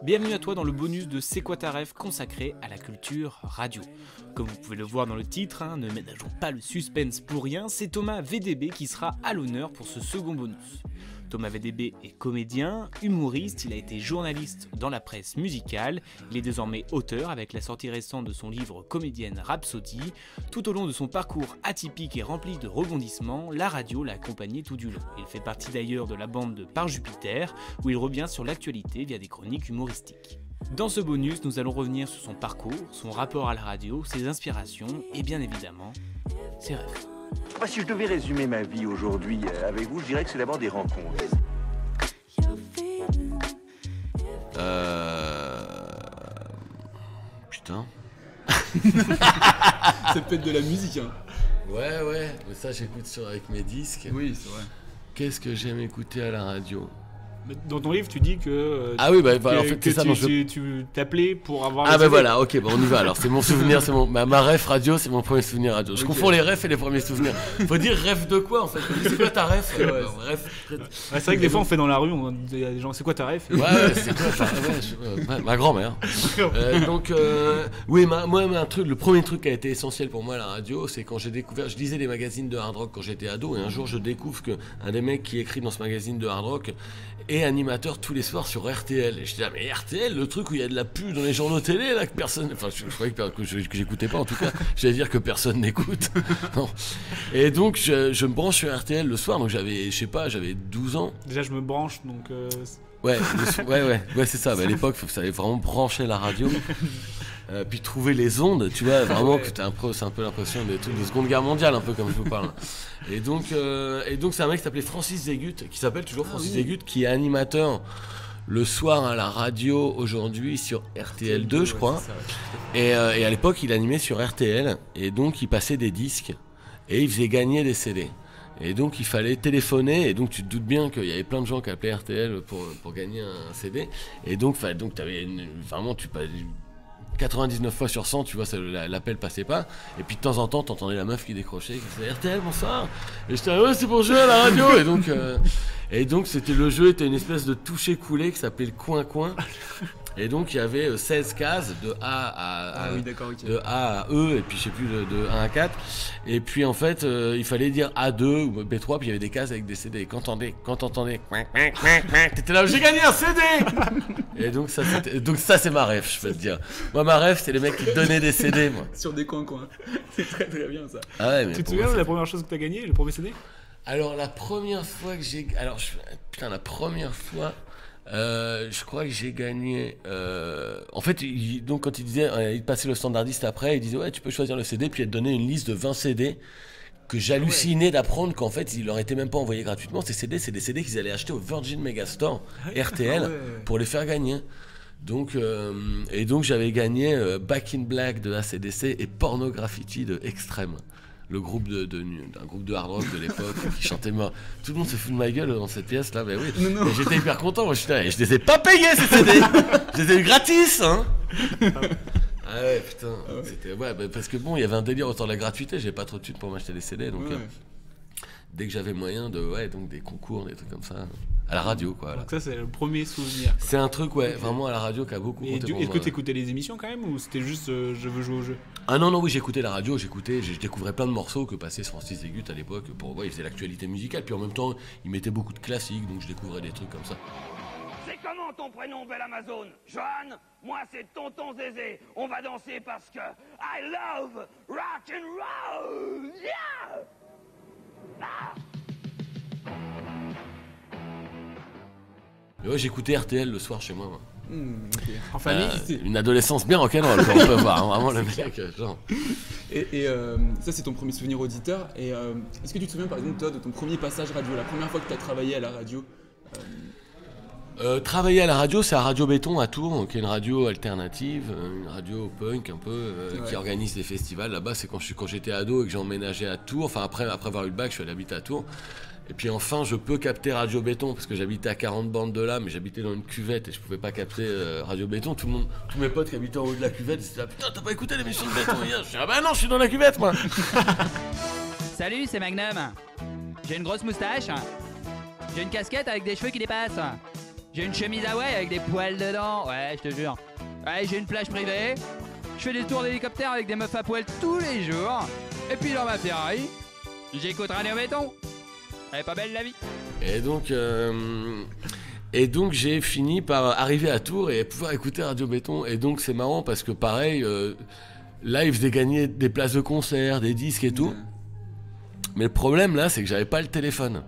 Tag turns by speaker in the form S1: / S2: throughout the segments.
S1: Bienvenue à toi dans le bonus de C'est quoi ta ref consacré à la culture radio. Comme vous pouvez le voir dans le titre, ne ménageons pas le suspense pour rien, c'est Thomas VDB qui sera à l'honneur pour ce second bonus. Thomas VDB est comédien, humoriste, il a été journaliste dans la presse musicale, il est désormais auteur avec la sortie récente de son livre Comédienne Rhapsody. Tout au long de son parcours atypique et rempli de rebondissements, la radio l'a accompagné tout du long. Il fait partie d'ailleurs de la bande de Par Jupiter, où il revient sur l'actualité via des chroniques humoristiques. Dans ce bonus, nous allons revenir sur son parcours, son rapport à la radio, ses inspirations et bien évidemment, ses rêves.
S2: Si je devais résumer ma vie aujourd'hui avec vous, je dirais que c'est d'abord des rencontres.
S3: Putain.
S4: Ça peut être de la musique, hein.
S3: Ouais, mais ça j'écoute avec mes disques.
S4: Oui, c'est vrai.
S3: Qu'est-ce que j'aime écouter à la radio?
S1: Dans ton livre, tu dis que
S3: ah oui, bah, en fait, c'est ça.
S1: Tu t'appelais pour avoir.
S3: Ah bah voilà, ok, bah on y va alors. C'est mon souvenir, c'est ma ref radio, c'est mon premier souvenir radio. Je confonds les refs et les premiers souvenirs. Faut dire ref de quoi en fait? C'est quoi ta ref?
S1: C'est vrai que des fois on fait dans la rue, il y a des gens, c'est quoi ta ref?
S3: Ouais, c'est quoi ta ref? Ma grand-mère. Oui, moi, le premier truc qui a été essentiel pour moi à la radio, c'est quand j'ai découvert, je lisais des magazines de hard rock quand j'étais ado, et un jour je découvre qu'un des mecs qui écrit dans ce magazine de hard rock est animateur tous les soirs sur RTL. Et je dis, ah mais RTL, le truc où il y a de la pub dans les journaux télé, là, que personne... Enfin, je croyais que j'écoutais pas, en tout cas. J'allais dire que personne n'écoute. Non. Et donc, je me branche sur RTL le soir, donc j'avais 12 ans.
S1: Déjà, je me branche, donc...
S3: Ouais, c'est ça. Bah, à l'époque, il fallait vraiment brancher la radio. Puis trouver les ondes, tu vois, vraiment que c'est un peu l'impression des trucs de Seconde Guerre mondiale, un peu comme je vous parle. Et donc c'est un mec qui s'appelait Francis Zégut, qui s'appelle toujours Francis Zégut, qui est animateur le soir à la radio aujourd'hui sur RTL2, je crois. Et à l'époque, il animait sur RTL, et donc il passait des disques, et il faisait gagner des CD. Et donc il fallait téléphoner, et donc tu te doutes bien qu'il y avait plein de gens qui appelaient RTL pour gagner un CD. Et donc t'avais vraiment, 99 fois sur 100, tu vois, l'appel passait pas. Et puis de temps en temps, t'entendais la meuf qui décrochait, qui disait RTL, bonsoir. Et j'étais ouais, c'est pour jouer à la radio. Et donc le jeu était une espèce de toucher coulé qui s'appelait le coin-coin. Et donc il y avait 16 cases de A à E, et puis je sais plus de 1 à 4. Et puis en fait il fallait dire A2 ou B3, puis il y avait des cases avec des CD. Et quand t'entendais t'étais là, j'ai gagné un CD. Et donc ça c'est ma ref, je peux te dire. Moi ma ref, c'est les mecs qui donnaient des CD, moi.
S4: Sur des coins. C'est très très bien ça.
S3: Ah ouais, mais
S1: tu te souviens de la première chose que t'as gagné, le premier CD?
S3: Alors la première fois que j'ai... la première fois... je crois que j'ai gagné. En fait, donc quand il disait, il passait le standardiste après, il disait ouais, tu peux choisir le CD, puis il te donnait une liste de 20 CD que j'hallucinais d'apprendre qu'en fait, il leur était même pas envoyé gratuitement. Ces CD, c'est des CD qu'ils allaient acheter au Virgin Megastore RTL pour les faire gagner. Donc j'avais gagné Back in Black de AC/DC et Porno Graffiti de Extreme. Le groupe d'un groupe de hard rock de l'époque qui chantait mort. Tout le monde se fout de ma gueule dans cette pièce là, mais oui. Non. Et j'étais hyper content, moi je les ai pas payés ces CD. Je les ai eu gratis, hein. Ah ouais, putain. C'était parce que bon, il y avait un délire autour de la gratuité, j'avais pas trop de thunes pour m'acheter des CD, donc dès que j'avais moyen donc des concours, des trucs comme ça. À la radio, quoi.
S1: Donc ça, c'est le premier souvenir.
S3: C'est un truc, vraiment à la radio qui a beaucoup compté pour moi.
S1: Est-ce que t'écoutais les émissions quand même, ou c'était juste je veux jouer au jeu?
S3: Ah non, oui, j'écoutais la radio, je découvrais plein de morceaux que passait Francis Zégut à l'époque. Il faisait l'actualité musicale, puis en même temps, il mettait beaucoup de classiques, donc je découvrais des trucs comme ça.
S5: C'est comment ton prénom, belle Amazon? Johan? Moi, c'est Tonton Zézé. On va danser parce que I love rock and roll! Yeah! Ah!
S3: Mais ouais, j'écoutais RTL le soir chez moi.
S4: Okay. En famille,
S3: une adolescence bien rock'n'roll, on peut voir, hein, vraiment le mec, genre.
S4: Et ça, c'est ton premier souvenir auditeur. Et est-ce que tu te souviens, par exemple, toi, de ton premier passage radio, la première fois que tu as travaillé à la radio?
S3: Travailler à la radio, c'est à Radio Béton à Tours, qui est une radio alternative, une radio punk un peu, qui organise des festivals. Là-bas, c'est quand j'étais ado et que j'ai emménagé à Tours. Enfin, après avoir eu le bac, je suis allé habiter à Tours. Et puis enfin, je peux capter Radio Béton, parce que j'habitais à 40 bornes de là, mais j'habitais dans une cuvette et je pouvais pas capter Radio Béton. Tous mes potes qui habitaient en haut de la cuvette, ils étaient là, putain, t'as pas écouté l'émission de Béton hier? Je dis, ah bah non, je suis dans la cuvette, moi.
S6: Salut, c'est Magnum. J'ai une grosse moustache. J'ai une casquette avec des cheveux qui dépassent. J'ai une chemise Hawaï avec des poils dedans. Ouais, je te jure. Ouais, j'ai une plage privée. Je fais des tours d'hélicoptère avec des meufs à poil tous les jours. Et puis dans ma Ferrari, j'écoute Radio Béton. Elle est pas belle la vie.
S3: Et donc j'ai fini par arriver à Tours et pouvoir écouter Radio Béton. Et donc c'est marrant parce que pareil, là ils faisaient gagner des places de concert, des disques et tout. Mais le problème là, c'est que j'avais pas le téléphone.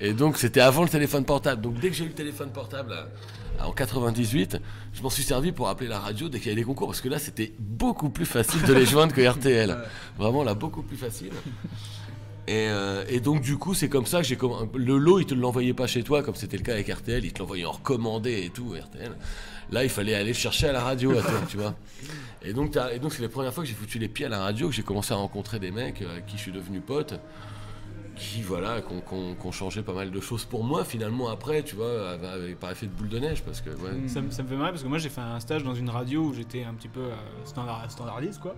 S3: Et donc c'était avant le téléphone portable. Donc dès que j'ai eu le téléphone portable en 98, je m'en suis servi pour appeler la radio dès qu'il y avait des concours. Parce que là c'était beaucoup plus facile de les joindre que RTL. Vraiment là, beaucoup plus facile. Et donc du coup c'est comme ça que j'ai le lot il te l'envoyait pas chez toi comme c'était le cas avec RTL, il te l'envoyait en recommandé et tout RTL. Là il fallait aller le chercher à la radio à toi, tu vois. Et donc c'est la première fois que j'ai foutu les pieds à la radio que j'ai commencé à rencontrer des mecs avec qui je suis devenu pote, qui voilà qu'on changé pas mal de choses pour moi finalement après, tu vois, par effet de boule de neige parce que ouais.
S1: Ça me fait marrer parce que moi j'ai fait un stage dans une radio où j'étais un petit peu standardiste quoi.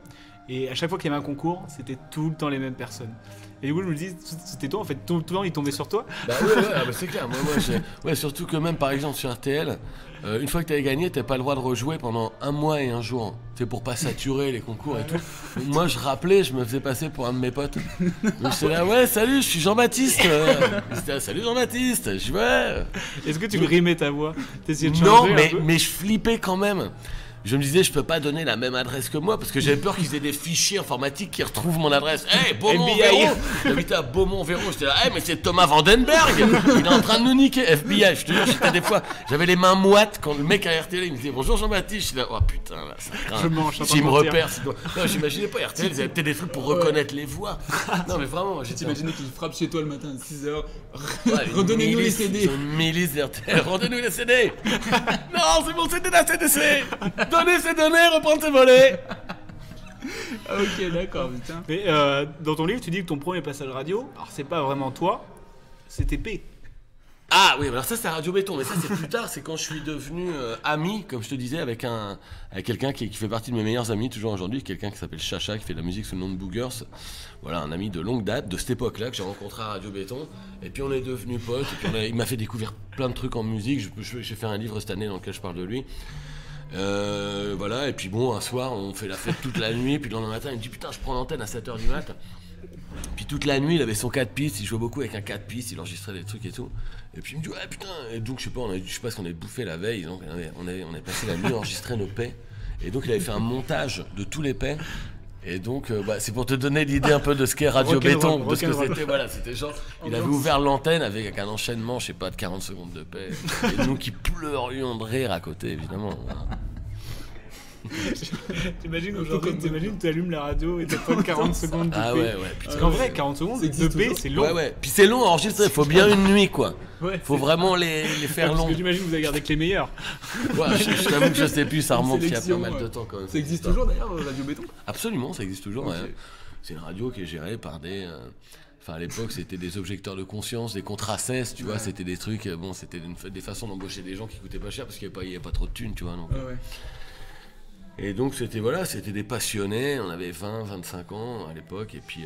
S1: Et à chaque fois qu'il y avait un concours, c'était tout le temps les mêmes personnes. Et du coup, je me dis, c'était toi en fait, tout le temps ils tombaient sur toi.
S3: Bah ouais, c'est clair. Moi, surtout que même par exemple sur RTL, une fois que t'avais gagné, t'avais pas le droit de rejouer pendant 1 mois et 1 jour. C'est pour pas saturer les concours et tout. Donc, moi, je rappelais, je me faisais passer pour un de mes potes. Donc j'étais là, ouais, salut, je suis Jean-Baptiste. C'était là, salut Jean-Baptiste. Je dis ouais.
S1: Est-ce que tu grimais ta voix? T'essayais de
S3: non,
S1: changer
S3: mais je flippais quand même. Je me disais, je peux pas donner la même adresse que moi parce que j'avais peur qu'ils aient des fichiers informatiques qui retrouvent mon adresse. Hey, Beaumont-Véro. J'habitais à Beaumont-Véro. J'étais là, hey, mais c'est Thomas Vandenberg. Il est en train de nous niquer. FBI, je te jure, j'étais des fois, j'avais les mains moites quand le mec à RTL il me disait bonjour Jean-Baptiste. J'étais là, oh putain, là, ça craint. S'il me repère, non, j'imaginais pas RTL, ils avaient peut-être des trucs pour reconnaître les voix. Non, mais vraiment, j'ai
S4: T'imaginais qu'ils frappent chez toi le matin à 6h.
S3: Ouais,
S4: Redonnez-nous les CD.
S3: Une milice d'RTL, rendez-nous les CD. Non, c'est mon CD de la CDC. Donnez ces données, reprendre tes volets.
S4: Ok, d'accord, putain.
S1: Mais dans ton livre, tu dis que ton premier passage radio, alors c'est pas vraiment toi, c'était P.
S3: Ah oui, alors ça c'est Radio Béton, mais ça c'est plus tard, c'est quand je suis devenu ami, comme je te disais, avec quelqu'un qui fait partie de mes meilleurs amis toujours aujourd'hui, quelqu'un qui s'appelle Chacha, qui fait de la musique sous le nom de Boogers. Voilà, un ami de longue date, de cette époque-là, que j'ai rencontré à Radio Béton. Et puis on est devenus potes, et puis il m'a fait découvrir plein de trucs en musique. J'ai fait un livre cette année dans lequel je parle de lui. Voilà, et puis bon, un soir, on fait la fête toute la nuit, puis le lendemain matin, il me dit putain, je prends l'antenne à 7h du mat. Puis toute la nuit, il avait son 4 pistes, il jouait beaucoup avec un 4 pistes, il enregistrait des trucs et tout. Et puis il me dit ouais putain, et donc je sais pas ce qu'on avait bouffé la veille, donc on avait passé la nuit à enregistrer nos paix. Et donc il avait fait un montage de tous les paix. Et donc c'est pour te donner l'idée un peu de ce qu'est Radio Béton, de ce que c'était. Voilà, c'était genre, il avait ouvert l'antenne avec un enchaînement, je sais pas, de 40 secondes de paix. Et nous qui pleurions de rire à côté, évidemment. Voilà.
S1: T'imagines aujourd'hui, tu allumes la radio et t'as pas 40 secondes de paix.
S3: Ah ouais.
S1: Parce qu'en vrai, 40 secondes de paix, c'est long.
S3: Ouais. Puis c'est long à enregistrer, faut bien une nuit quoi.
S1: Ouais,
S3: faut vraiment les faire
S1: parce
S3: long.
S1: que j'imagine que vous avez gardé que les meilleurs.
S3: Ouais, je t'avoue que je sais plus, ça remonte il y a pas mal de temps quand même.
S4: Ça existe toujours d'ailleurs, Radio Béton?
S3: Absolument, ça existe toujours.
S4: Okay.
S3: Ouais. C'est une radio qui est gérée par des... Enfin, à l'époque, c'était des objecteurs de conscience, des contracesses, tu vois, c'était des trucs... Bon, c'était des façons d'embaucher des gens qui coûtaient pas cher parce qu'il n'y avait pas trop de thunes, tu vois. Donc,
S4: ouais.
S3: Et donc, c'était des passionnés, on avait 20, 25 ans à l'époque, et puis...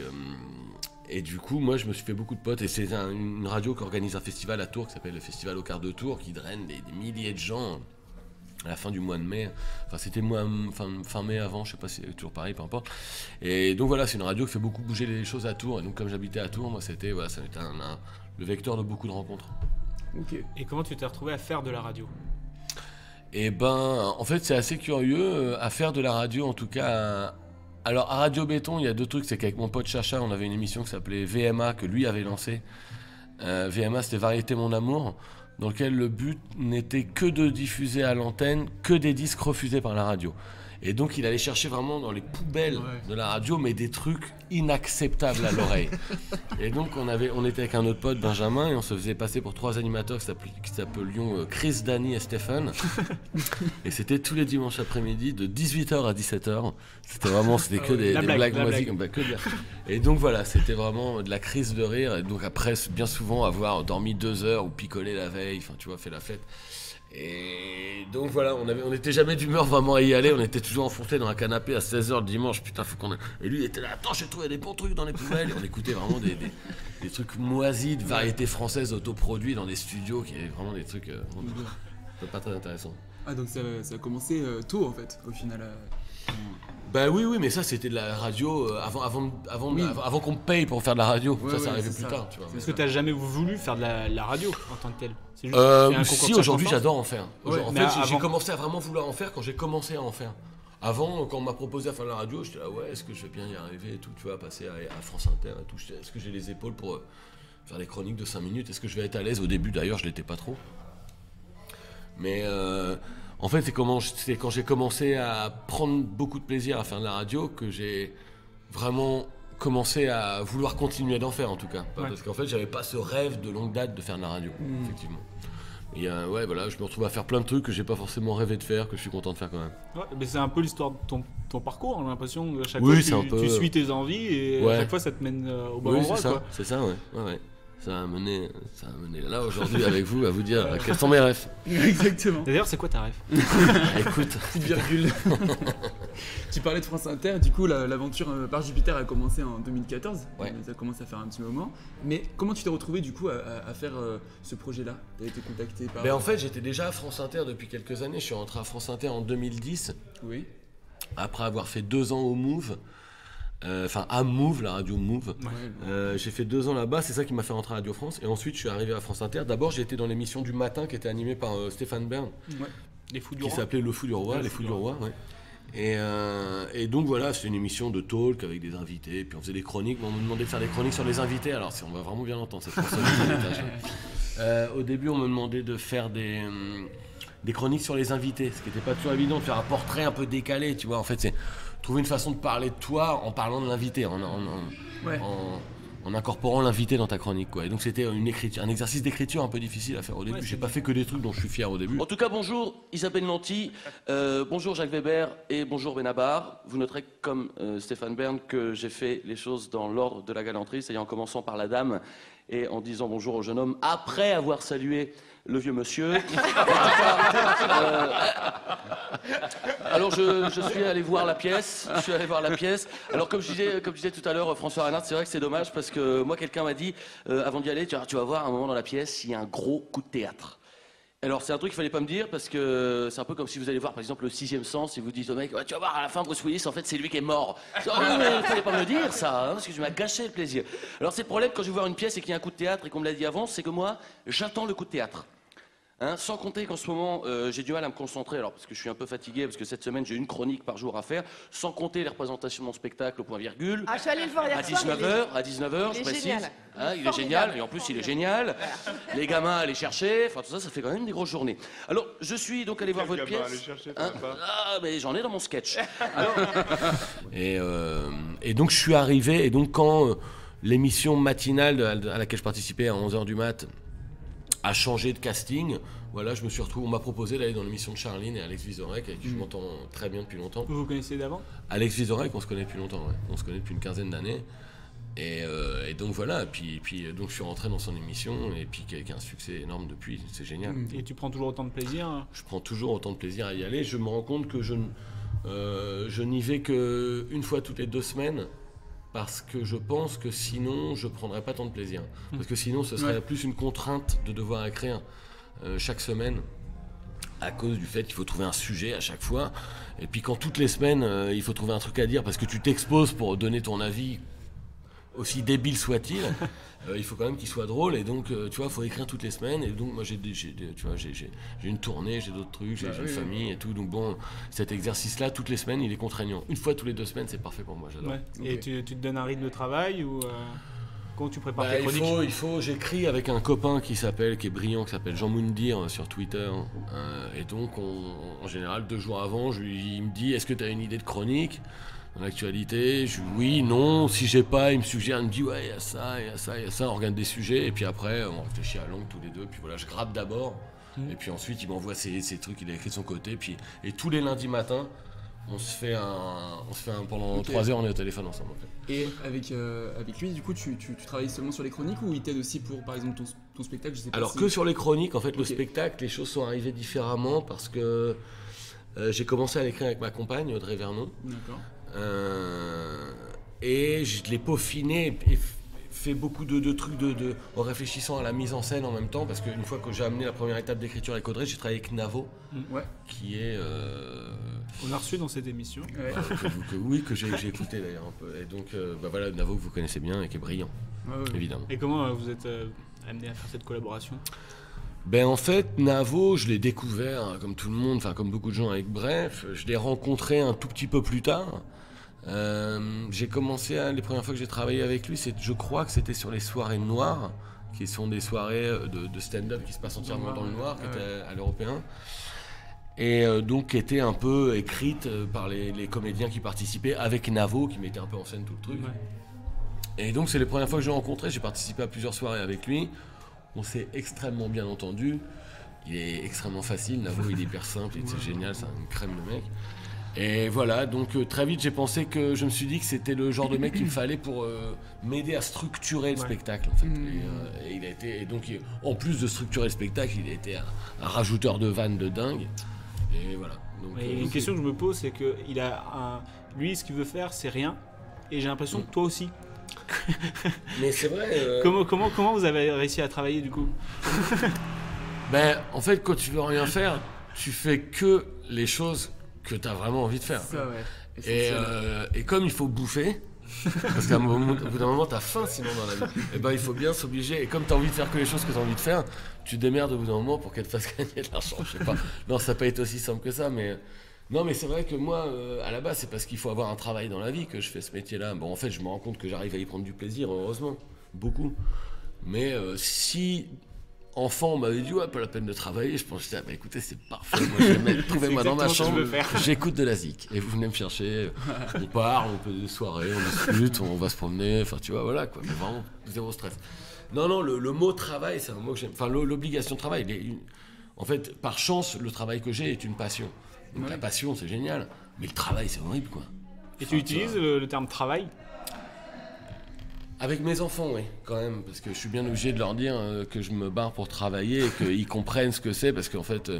S3: Et du coup, moi, je me suis fait beaucoup de potes, et c'est une radio qui organise un festival à Tours, qui s'appelle le Festival au quart de Tours, qui draine des milliers de gens à la fin du mois de mai. Enfin, c'était fin mai avant, je sais pas si c'est toujours pareil, peu importe. Et donc voilà, c'est une radio qui fait beaucoup bouger les choses à Tours, et donc comme j'habitais à Tours, moi, ça a été le vecteur de beaucoup de rencontres.
S4: Ok.
S1: Et comment tu t'es retrouvé à faire de la radio ?
S3: Et en fait, c'est assez curieux à faire de la radio, en tout cas... Alors, à Radio Béton, il y a 2 trucs. C'est qu'avec mon pote Chacha, on avait une émission qui s'appelait VMA, que lui avait lancée. VMA, c'était Variété Mon Amour, dans lequel le but n'était que de diffuser à l'antenne que des disques refusés par la radio. Et donc, il allait chercher vraiment dans les poubelles de la radio, mais des trucs inacceptables à l'oreille. Et donc, on était avec un autre pote, Benjamin, et on se faisait passer pour 3 animateurs qui s'appelions Chris, Danny et Stéphane. Et c'était tous les dimanches après-midi, de 18h à 17h. C'était que des blagues moisies. Et donc, voilà, c'était vraiment de la crise de rire. Et donc, après, bien souvent, avoir dormi 2 heures ou picolé la veille, enfin, tu vois, fait la fête. Et donc voilà, on n'était jamais d'humeur vraiment à y aller, on était toujours enfoncés dans un canapé à 16h le dimanche, putain faut qu'on... Et lui il était là, attends j'ai trouvé des bons trucs dans les poubelles, et on écoutait vraiment des trucs moisis de variétés françaises autoproduits dans des studios, qui avaient vraiment des trucs... C'est pas très intéressant.
S4: Ah, donc ça a commencé tôt en fait, au final.
S3: Bah oui, mais ça c'était de la radio avant qu'on me paye pour faire de la radio.
S4: Ouais,
S3: ça arrivait
S4: c'est
S3: plus
S4: ça.
S3: tard, tu vois.
S1: Est-ce que t'as jamais voulu faire de la radio en tant que tel? C'est juste que tu fais un concours de
S3: Si, aujourd'hui
S1: circonstances.
S3: j'adore en faire.
S4: Ouais,
S3: En
S1: mais
S3: fait, j'ai
S1: avant-
S3: commencé à vraiment vouloir en faire quand j'ai commencé à en faire. Avant, quand on m'a proposé à faire de la radio, j'étais là, ouais, est-ce que je vais bien y arriver et tout, tu vois, passer à France Inter et tout. Est-ce que j'ai les épaules pour faire des chroniques de 5 minutes? Est-ce que je vais être à l'aise? Au début, d'ailleurs, je l'étais pas trop. Mais en fait, c'est quand j'ai commencé à prendre beaucoup de plaisir à faire de la radio que j'ai vraiment commencé à vouloir continuer d'en faire, en tout cas.
S1: Ouais.
S3: Parce qu'en fait, j'avais pas ce rêve de longue date de faire de la radio, effectivement. Et ouais, voilà, je me retrouve à faire plein de trucs que j'ai pas forcément rêvé de faire, que je suis content de faire quand même.
S1: Ouais, mais c'est un peu l'histoire de ton parcours, j'ai l'impression. À chaque
S3: Oui,
S1: fois,
S3: c'est un peu-
S1: tu suis tes envies et
S3: Ouais.
S1: à chaque fois, ça te mène au bon
S3: Oui,
S1: endroit.
S3: c'est ça,
S1: Quoi.
S3: c'est ça, ouais. Ça m'a mené là aujourd'hui avec vous à vous dire quels sont mes rêves.
S4: Exactement.
S1: D'ailleurs, c'est quoi ta rêve?
S3: Écoute,
S4: Petite virgule. Tu parlais de France Inter, du coup l'aventure par Jupiter a commencé en 2014.
S3: Ouais.
S4: Ça commence à faire un petit moment. Mais comment tu t'es retrouvé du coup à faire ce projet-là? Tu as été contacté par...
S3: en fait j'étais déjà à France Inter depuis quelques années. Je suis rentré à France Inter en 2010,
S4: Oui.
S3: après avoir fait 2 ans au Move. À Move, la radio Move.
S4: Ouais.
S3: J'ai fait 2 ans là-bas, c'est ça qui m'a fait rentrer à Radio France. Et ensuite je suis arrivé à France Inter. D'abord j'ai été dans l'émission du matin qui était animée par Stéphane Bern,
S4: Ouais.
S1: Les fous du
S3: qui
S1: roi.
S3: s'appelait Le Fou du Roi, Les Fous du Roi, ouais. Et donc voilà, c'est une émission de talk avec des invités, puis on faisait des chroniques, mais on me demandait de faire des chroniques sur les invités, alors on va vraiment bien l'entendre cette personne. Au début on me demandait de faire des chroniques sur les invités, ce qui n'était pas toujours évident, de faire un portrait un peu décalé, tu vois, en fait c'est trouver une façon de parler de toi en parlant de l'invité,
S4: Ouais.
S3: en incorporant l'invité dans ta chronique, quoi. Et donc c'était un exercice d'écriture un peu difficile à faire au début.
S1: Ouais,
S3: J'ai pas fait que des trucs dont je suis fier au début.
S7: En tout cas, bonjour Isabelle Nanty, bonjour Jacques Weber et bonjour Benabar. Vous noterez comme Stéphane Bern que j'ai fait les choses dans l'ordre de la galanterie, c'est-à-dire en commençant par la dame et en disant bonjour au jeune homme après avoir salué le vieux monsieur. En tout cas, alors je suis allé voir la pièce. Alors comme je disais tout à l'heure, François Reinhardt, c'est vrai que c'est dommage parce que moi quelqu'un m'a dit avant d'y aller, tu vas voir un moment dans la pièce, il y a un gros coup de théâtre. Alors c'est un truc qu'il fallait pas me dire parce que c'est un peu comme si vous allez voir par exemple le 6e sens et vous dites au mec ouais, tu vas voir à la fin Bruce Willis en fait c'est lui qui est mort. Oh, mais fallait pas me le dire ça hein, parce que tu m'as gâché le plaisir. Alors c'est le problème quand je vais voir une pièce et qu'il y a un coup de théâtre et qu'on me l'a dit avant, c'est que moi j'attends le coup de théâtre. Hein, sans compter qu'en ce moment, j'ai du mal à me concentrer, alors parce que je suis un peu fatigué, parce que cette semaine j'ai une chronique par jour à faire, sans compter les représentations de mon spectacle au point virgule.
S8: Ah, je suis allée le voir hier
S7: À
S8: soir,
S7: 19h, je
S8: il est
S7: précise.
S8: génial.
S7: Hein, il est
S8: Formidable.
S7: génial, et en plus il est génial. Les gamins à aller chercher, enfin tout ça, ça fait quand même des grosses journées. Alors, je suis donc allé voir votre pièce. Hein, ah, mais j'en ai dans mon sketch. Alors,
S3: Et donc je suis arrivé, et donc quand l'émission matinale à laquelle je participais à 11h du mat a changé de casting, voilà, je me suis retrouvé, on m'a proposé d'aller dans l'émission de Charline et Alex Vizorek, avec qui je m'entends très bien depuis longtemps.
S1: Vous vous connaissez d'avant?
S3: Alex Vizorek, on se connaît depuis longtemps, ouais. On se connaît depuis une quinzaine d'années. Et donc voilà, puis donc je suis rentré dans son émission, et puis qui a un succès énorme depuis, c'est génial.
S1: Et tu prends toujours autant de plaisir?
S3: Je prends toujours autant de plaisir à y aller. Je me rends compte que je n'y vais qu'une fois toutes les 2 semaines, parce que je pense que sinon je prendrais pas tant de plaisir. Parce que sinon ce serait plus une contrainte de devoir écrire chaque semaine, à cause du fait qu'il faut trouver un sujet à chaque fois. Et puis quand toutes les semaines il faut trouver un truc à dire parce que tu t'exposes pour donner ton avis, aussi débile soit-il, il faut quand même qu'il soit drôle, et donc tu vois, il faut écrire toutes les semaines, et donc moi j'ai une tournée, j'ai d'autres trucs, j'ai une famille et tout, donc bon, cet exercice-là, toutes les semaines, il est contraignant. Une fois tous les 2 semaines, c'est parfait pour moi, j'adore.
S1: Ouais. Et tu te donnes un rythme de travail ou comment tu prépares tes
S3: Bah,
S1: chroniques?
S3: j'écris avec un copain qui est brillant, qui s'appelle Jean Moundir sur Twitter, et donc en général 2 jours avant, il me dit, est-ce que tu as une idée de chronique dans l'actualité? Oui, non, si j'ai pas, il me suggère, il me dit ouais, il y a ça, on regarde des sujets, et puis après on réfléchit à langue tous les deux, puis voilà, je gratte d'abord, et puis ensuite il m'envoie ses trucs, il a écrit de son côté, et tous les lundis matins, on se fait pendant 3 heures, on est au téléphone ensemble. En fait.
S4: Et avec lui, du coup, tu travailles seulement sur les chroniques ou il t'aide aussi pour, par exemple, ton spectacle, je sais pas
S3: Alors
S4: si...
S3: que sur les chroniques, en fait, le
S4: Ok.
S3: spectacle, les choses sont arrivées différemment, parce que j'ai commencé à l'écrire avec ma compagne, Audrey Vernon.
S4: D'accord.
S3: Et je l'ai peaufiné. Et fait beaucoup de trucs en réfléchissant à la mise en scène en même temps, parce qu'une fois que j'ai amené la première étape d'écriture avec Audrey, j'ai travaillé avec Navo,
S4: Ouais.
S3: qui est...
S1: On a reçu dans cette émission.
S4: Ouais.
S3: que j'ai écouté d'ailleurs un peu. Et donc, voilà, Navo que vous connaissez bien et qui est brillant,
S4: Ouais.
S3: évidemment.
S1: Et comment vous êtes amené à faire cette collaboration?
S3: Ben en fait, Navo, je l'ai découvert, hein, comme tout le monde, enfin comme beaucoup de gens avec Bref. Je l'ai rencontré un tout petit peu plus tard. J'ai commencé, les premières fois que j'ai travaillé avec lui, je crois que c'était sur les soirées noires, qui sont des soirées de stand-up qui se passent entièrement dans le noir, qui étaient à l'Européen. Et donc qui étaient un peu écrites par les comédiens qui participaient, avec Navo, qui mettait un peu en scène tout le truc. Ouais. Et donc c'est les premières fois que je l'ai rencontré, j'ai participé à plusieurs soirées avec lui. On s'est extrêmement bien entendu. Il est extrêmement facile, Navo, il est hyper simple, c'est génial, c'est une crème de mec. Et voilà, donc très vite j'ai pensé que je me suis dit que c'était le genre de mec qu'il me fallait pour m'aider à structurer le spectacle en fait. Et il a été, et donc en plus de structurer le spectacle, il a été un rajouteur de vannes de dingue. Et voilà. Donc,
S1: Et une question que je me pose, c'est que lui, ce qu'il veut faire, c'est rien. Et j'ai l'impression que toi aussi.
S3: Mais c'est vrai.
S1: Comment vous avez réussi à travailler du coup?
S3: Ben, en fait, quand tu veux rien faire, tu fais que les choses que tu as vraiment envie de faire.
S4: Ça, ouais.
S3: Et comme il faut bouffer, parce qu'à un moment, au bout d'un moment, tu as faim sinon dans la vie, et ben, il faut bien s'obliger. Et comme tu as envie de faire que les choses que tu as envie de faire, tu te démerdes au bout d'un moment pour qu'elles te fassent gagner de l'argent. Je sais pas. Non, ça peut être aussi simple que ça, mais. Non, mais c'est vrai que moi, à la base, c'est parce qu'il faut avoir un travail dans la vie que je fais ce métier-là. Bon, en fait, je me rends compte que j'arrive à y prendre du plaisir, heureusement, beaucoup. Mais si enfant, on m'avait dit, ouais, pas la peine de travailler, je pensais, bah écoutez, c'est parfait. Moi, trouvez-moi dans ma chambre, j'écoute de la zik. Et vous venez me chercher, on parle, on fait des soirées, on discute, on va se promener, enfin, tu vois, voilà, quoi. Mais vraiment, zéro stress. Non, le mot travail, c'est un mot que j'aime. Enfin, l'obligation de travail. En fait, par chance, le travail que j'ai est une passion. Donc la passion, c'est génial, mais le travail, c'est horrible, quoi.
S1: Et tu utilises le terme travail?
S3: Avec mes enfants, oui, quand même, parce que je suis bien obligé de leur dire que je me barre pour travailler et qu'ils comprennent ce que c'est, parce qu'en fait,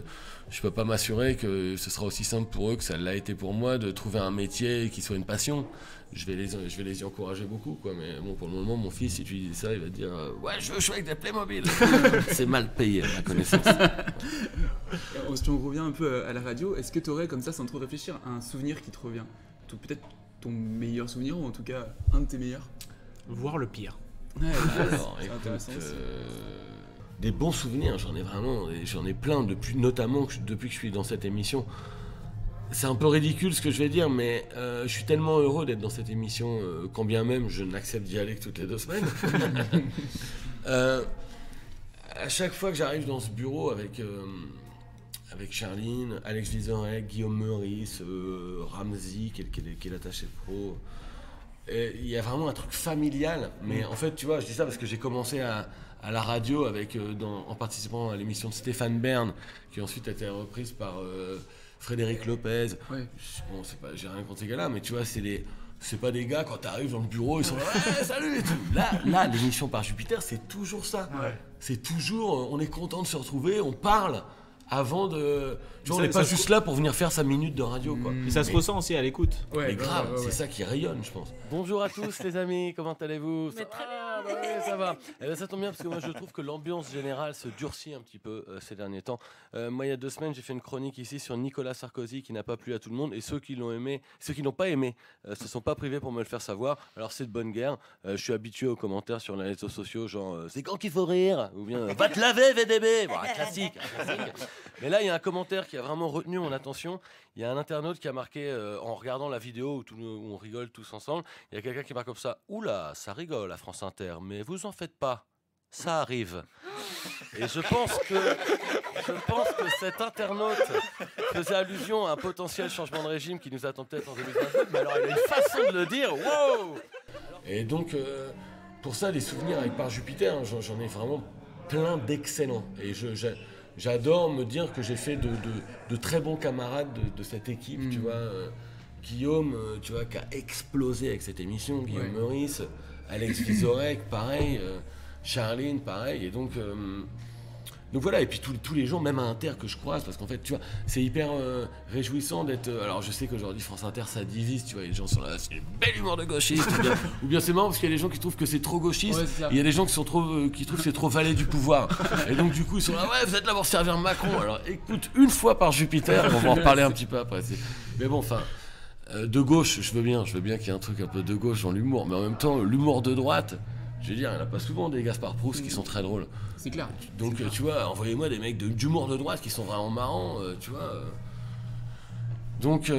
S3: je peux pas m'assurer que ce sera aussi simple pour eux que ça l'a été pour moi de trouver un métier qui soit une passion. Je vais les y encourager beaucoup, quoi. Mais bon, pour le moment, mon fils, si tu lui dis ça, il va te dire ouais, je veux jouer avec des Playmobil. C'est mal payé, à ma connaissance.
S4: Si on revient un peu à la radio, est-ce que tu aurais, comme ça, sans trop réfléchir, un souvenir qui te revient? Peut-être ton meilleur souvenir, ou en tout cas, un de tes meilleurs?
S1: Voir le pire.
S4: Ouais,
S3: alors,
S4: c'est intéressant aussi.
S3: Des bons souvenirs, j'en ai vraiment, j'en ai plein, notamment depuis que je suis dans cette émission. C'est un peu ridicule ce que je vais dire, mais je suis tellement heureux d'être dans cette émission, quand bien même je n'accepte d'y aller que toutes les 2 semaines. À chaque fois que j'arrive dans ce bureau avec Charline, Alex Vizorek, Guillaume Meurice, Ramzi, qui est l'attaché pro, il y a vraiment un truc familial. Mais en fait, tu vois, je dis ça parce que j'ai commencé à la radio en participant à l'émission de Stéphane Bern, qui ensuite a été reprise par Frédéric Lopez. Ouais. Bon, j'ai rien contre ces gars-là, mais tu vois, c'est pas des gars, quand t'arrives dans le bureau, ils sont là, ouais, salut et tout. Là, l'émission par Jupiter, c'est toujours ça. Ouais. C'est toujours, on est content de se retrouver, on parle avant de... Tu vois, on n'est pas juste là pour venir faire 5 minutes de radio, quoi.
S1: Mais ça se ressent aussi à l'écoute.
S3: Ouais, mais grave, c'est ça qui rayonne, je pense. Bonjour à tous les amis, comment allez-vous?
S8: Mais très bien.
S3: Ouais, ça va. Eh ben, ça tombe bien parce que moi je trouve que l'ambiance générale se durcit un petit peu ces derniers temps. Moi il y a 2 semaines j'ai fait une chronique ici sur Nicolas Sarkozy qui n'a pas plu à tout le monde, et ceux qui n'ont pas aimé se sont pas privés pour me le faire savoir. Alors c'est de bonne guerre. Je suis habitué aux commentaires sur les réseaux sociaux, genre c'est quand qu'il faut rire, ou bien va te laver VDB, bon, un classique. Mais là il y a un commentaire qui a vraiment retenu mon attention. Il y a un internaute qui a marqué, en regardant la vidéo où on rigole tous ensemble, il y a quelqu'un qui marque comme ça: oula, ça rigole à France Inter, mais vous en faites pas, ça arrive. Et je pense que cet internaute faisait allusion à un potentiel changement de régime qui nous attend peut-être en 2022, mais alors il a une façon de le dire, wow. Et donc, pour ça, les souvenirs avec Par Jupiter, hein, j'en ai vraiment plein d'excellents. Et j'adore me dire que j'ai fait de très bons camarades de cette équipe, tu vois. Guillaume, tu vois, qui a explosé avec cette émission, Guillaume Meurice, Alex Vizorek, pareil, Charline, pareil. Et donc, Donc voilà, et puis tous les jours, même à Inter que je croise, parce qu'en fait, tu vois, c'est hyper réjouissant d'être... alors je sais qu'aujourd'hui, France Inter, ça divise, tu vois, les gens sont là, c'est une belle humour de gauchiste, ou bien c'est marrant parce qu'il y a des gens qui trouvent que c'est trop gauchiste,
S4: Ouais,
S3: et il y a des gens qui trouvent que c'est trop valet du pouvoir. Et donc du coup, ils sont là, ouais, vous êtes là pour servir Macron. Alors écoute, une fois par Jupiter, on va en reparler un petit peu après. Mais bon, enfin... de gauche, je veux bien qu'il y ait un truc un peu de gauche dans l'humour, mais en même temps, l'humour de droite, je veux dire, il n'y en a pas souvent des Gaspard Proust qui sont très drôles.
S4: C'est clair.
S3: Donc,
S4: C'est clair.
S3: tu vois, envoyez-moi des mecs d'humour de droite qui sont vraiment marrants, tu vois. Donc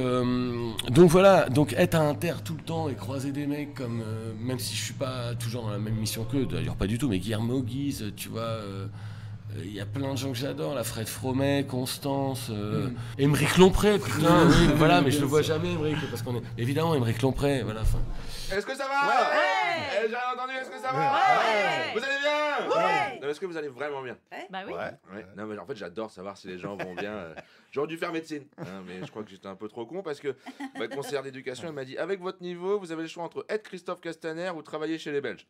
S3: voilà, donc être à Inter tout le temps et croiser des mecs comme, même si je suis pas toujours dans la même mission qu'eux, d'ailleurs pas du tout, mais Guillermo Guise, tu vois. Il y a plein de gens que j'adore, la Fred Fromet, Constance, Émeric Lompré, putain, oui, voilà, mais je le vois jamais, Émeric, parce qu'on est évidemment Émeric Lompré, voilà. Fin.
S8: Est-ce que ça va? Ouais. J'ai rien entendu, est-ce que ça va? Ouais. Vous allez bien? Ouais. Non, est-ce que vous allez vraiment bien?
S9: Bah oui.
S8: Ouais. Non, mais en fait, j'adore savoir si les gens vont bien. J'aurais dû faire médecine, hein, mais je crois que j'étais un peu trop con parce que ma conseillère d'éducation, elle m'a dit avec votre niveau, vous avez le choix entre être Christophe Castaner ou travailler chez les Belges.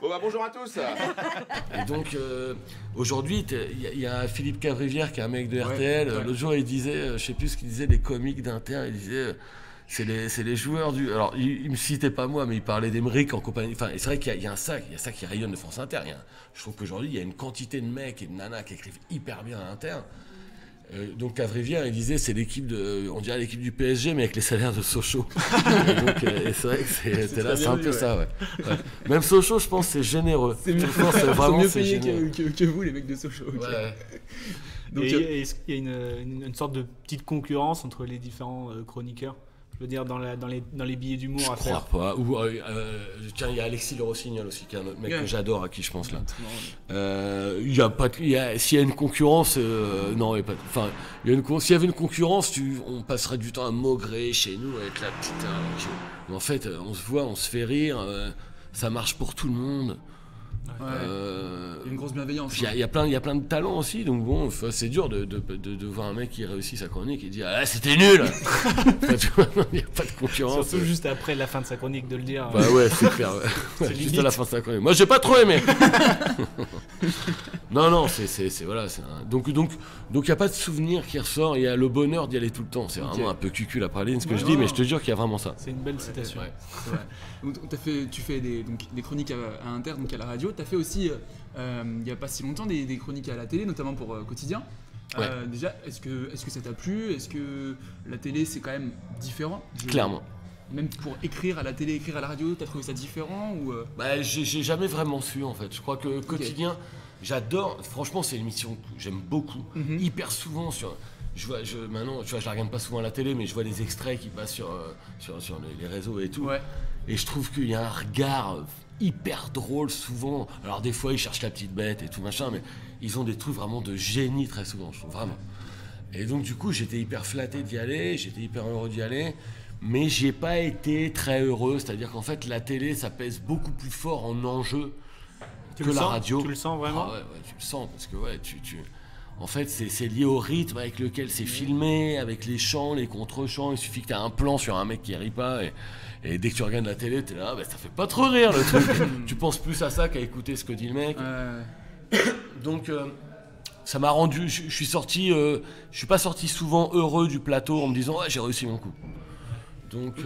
S8: Bon, bah bonjour à tous.
S3: Et donc, aujourd'hui, il y a Philippe Cavrivière qui est un mec de RTL. L'autre jour, il disait, je sais plus ce qu'il disait, les comiques d'Inter, il disait. C'est les joueurs du... Alors, il me citait pas moi, mais il parlait d'Émeric en compagnie... Enfin, c'est vrai qu'il y a ça qui rayonne de France Inter. Je trouve qu'aujourd'hui, il y a une quantité de mecs et de nanas qui écrivent hyper bien à Inter. Donc, Cavrivière, il disait, c'est l'équipe de... On dirait l'équipe du PSG, mais avec les salaires de Sochaux. Et c'est vrai que c'est un peu ça, ouais. Même Sochaux, je pense, c'est généreux.
S4: C'est mieux,
S3: vraiment,
S4: mieux payé que vous, les mecs de Sochaux. Okay.
S3: Ouais.
S1: Donc, et est-ce qu'il y a une sorte de petite concurrence entre les différents chroniqueurs? Je veux dire, dans les billets d'humour à faire.
S3: Je crois pas. Ou, tiens, il y a Alexis Le Rossignol aussi, qui est un autre mec que j'adore, à qui je pense là. S'il y a une concurrence, non, il y a pas. Enfin, s'il y avait une concurrence, on passerait du temps à maugrer chez nous avec la petite. Mais en fait, on se voit, on se fait rire, ça marche pour tout le monde.
S4: Une grosse bienveillance.
S3: Il y a plein de talents aussi, donc bon, c'est dur de voir un mec qui réussit sa chronique et dire ah c'était nul. Il n'y a pas de concurrence.
S1: Surtout juste après la fin de sa chronique de le dire.
S3: Bah ouais, c'est clair. Ouais, juste à la fin de sa chronique. Moi j'ai pas trop aimé. Non, c'est voilà, donc il y a pas de souvenir qui ressort. Il y a le bonheur d'y aller tout le temps. C'est vraiment un peu cucul la praline ce que je dis, mais je te jure qu'il y a vraiment ça.
S1: C'est une belle citation.
S4: C'est vrai. Donc, tu fais des chroniques à Inter, donc à la radio. Tu as fait aussi, il n'y a pas si longtemps, des chroniques à la télé, notamment pour Quotidien. Déjà, est-ce que ça t'a plu? Est-ce que la télé, c'est quand même différent?
S3: Clairement.
S4: Même pour écrire à la télé, écrire à la radio, t'as trouvé ça différent ou
S3: Bah, j'ai jamais vraiment su en fait. Je crois que Quotidien, j'adore. Franchement, c'est une émission que j'aime beaucoup. Hyper souvent maintenant, tu vois, je la regarde pas souvent à la télé, mais je vois des extraits qui passent sur les réseaux et tout. Ouais. Et je trouve qu'il y a un regard hyper drôle souvent. Alors des fois, ils cherchent la petite bête et tout machin, mais ils ont des trucs vraiment de génie très souvent, je trouve vraiment. Et donc du coup, j'étais hyper flatté d'y aller, j'étais hyper heureux d'y aller. Mais j'ai pas été très heureux, c'est-à-dire qu'en fait la télé ça pèse beaucoup plus fort en enjeu que la radio.
S1: Tu le sens vraiment?
S3: Ouais, tu le sens parce que en fait c'est lié au rythme avec lequel c'est filmé, avec les chants, les contre-chants. Il suffit que tu aies un plan sur un mec qui rit pas et dès que tu regardes la télé, t'es là, ça fait pas trop rire le truc. Tu penses plus à ça qu'à écouter ce que dit le mec. Donc ça m'a rendu, je suis sorti, je suis pas sorti souvent heureux du plateau en me disant j'ai réussi mon coup. Donc,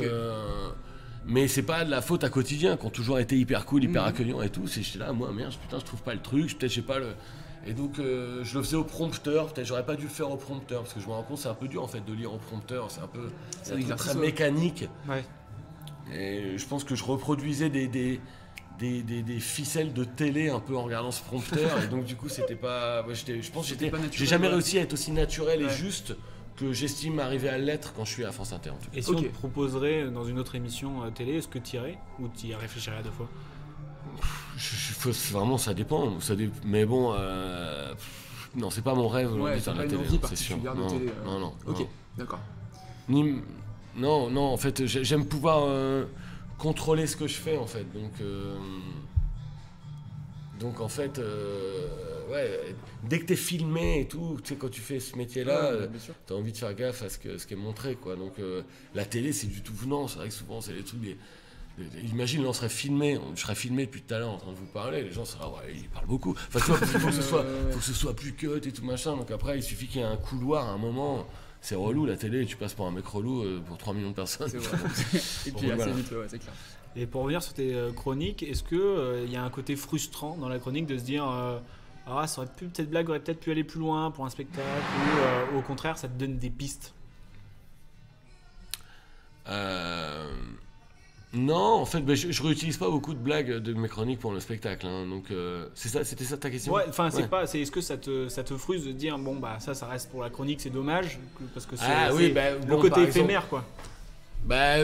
S3: mais c'est pas de la faute à Quotidien, qui ont toujours été hyper cool, hyper accueillants et tout. J'étais là, moi, merde, putain, je trouve pas le truc, peut-être j'ai pas le. Et donc, je le faisais au prompteur, peut-être j'aurais pas dû le faire au prompteur, parce que je me rends compte, c'est un peu dur en fait de lire au prompteur, c'est un peu très mécanique. Ouais. Et je pense que je reproduisais des ficelles de télé un peu en regardant ce prompteur, et donc du coup, c'était pas. Ouais, je pense que j'ai jamais réussi à être aussi naturel et juste que j'estime arriver à l'être quand je suis à France Inter. En tout cas.
S1: Et si on te proposerait dans une autre émission télé, est-ce que tu irais ou tu y réfléchirais à deux fois?
S3: Vraiment, ça dépend. Mais bon, non, c'est pas mon rêve de faire la télé, c'est sûr. Non.
S4: Ok, d'accord.
S3: Non, en fait, j'aime pouvoir contrôler ce que je fais, en fait. Donc en fait, dès que t'es filmé et tout, tu sais, quand tu fais ce métier-là, t'as envie de faire gaffe à ce qui est montré, quoi. Donc la télé, c'est du tout venant. C'est vrai que souvent, c'est des trucs Imagine, là, je serais filmé depuis tout à l'heure en train de vous parler, les gens seraient ouais, il parle beaucoup. Enfin, tu vois, faut que ce soit plus cut et tout machin. Donc après, il suffit qu'il y ait un couloir à un moment. C'est relou la télé, tu passes pour un mec relou pour 3 millions de personnes.
S4: C'est vrai. Et puis assez vite, ouais, c'est clair.
S1: Et pour revenir sur tes chroniques, est-ce que y a un côté frustrant dans la chronique de se dire cette blague aurait peut-être pu aller plus loin pour un spectacle, ou au contraire ça te donne des pistes?
S3: Non, en fait, je réutilise pas beaucoup de blagues de mes chroniques pour le spectacle, hein, donc c'était ça ta question?
S1: Ouais, enfin c'est est-ce que ça te frustre de dire bon bah ça reste pour la chronique, c'est dommage parce que c'est le côté éphémère quoi.
S3: Bah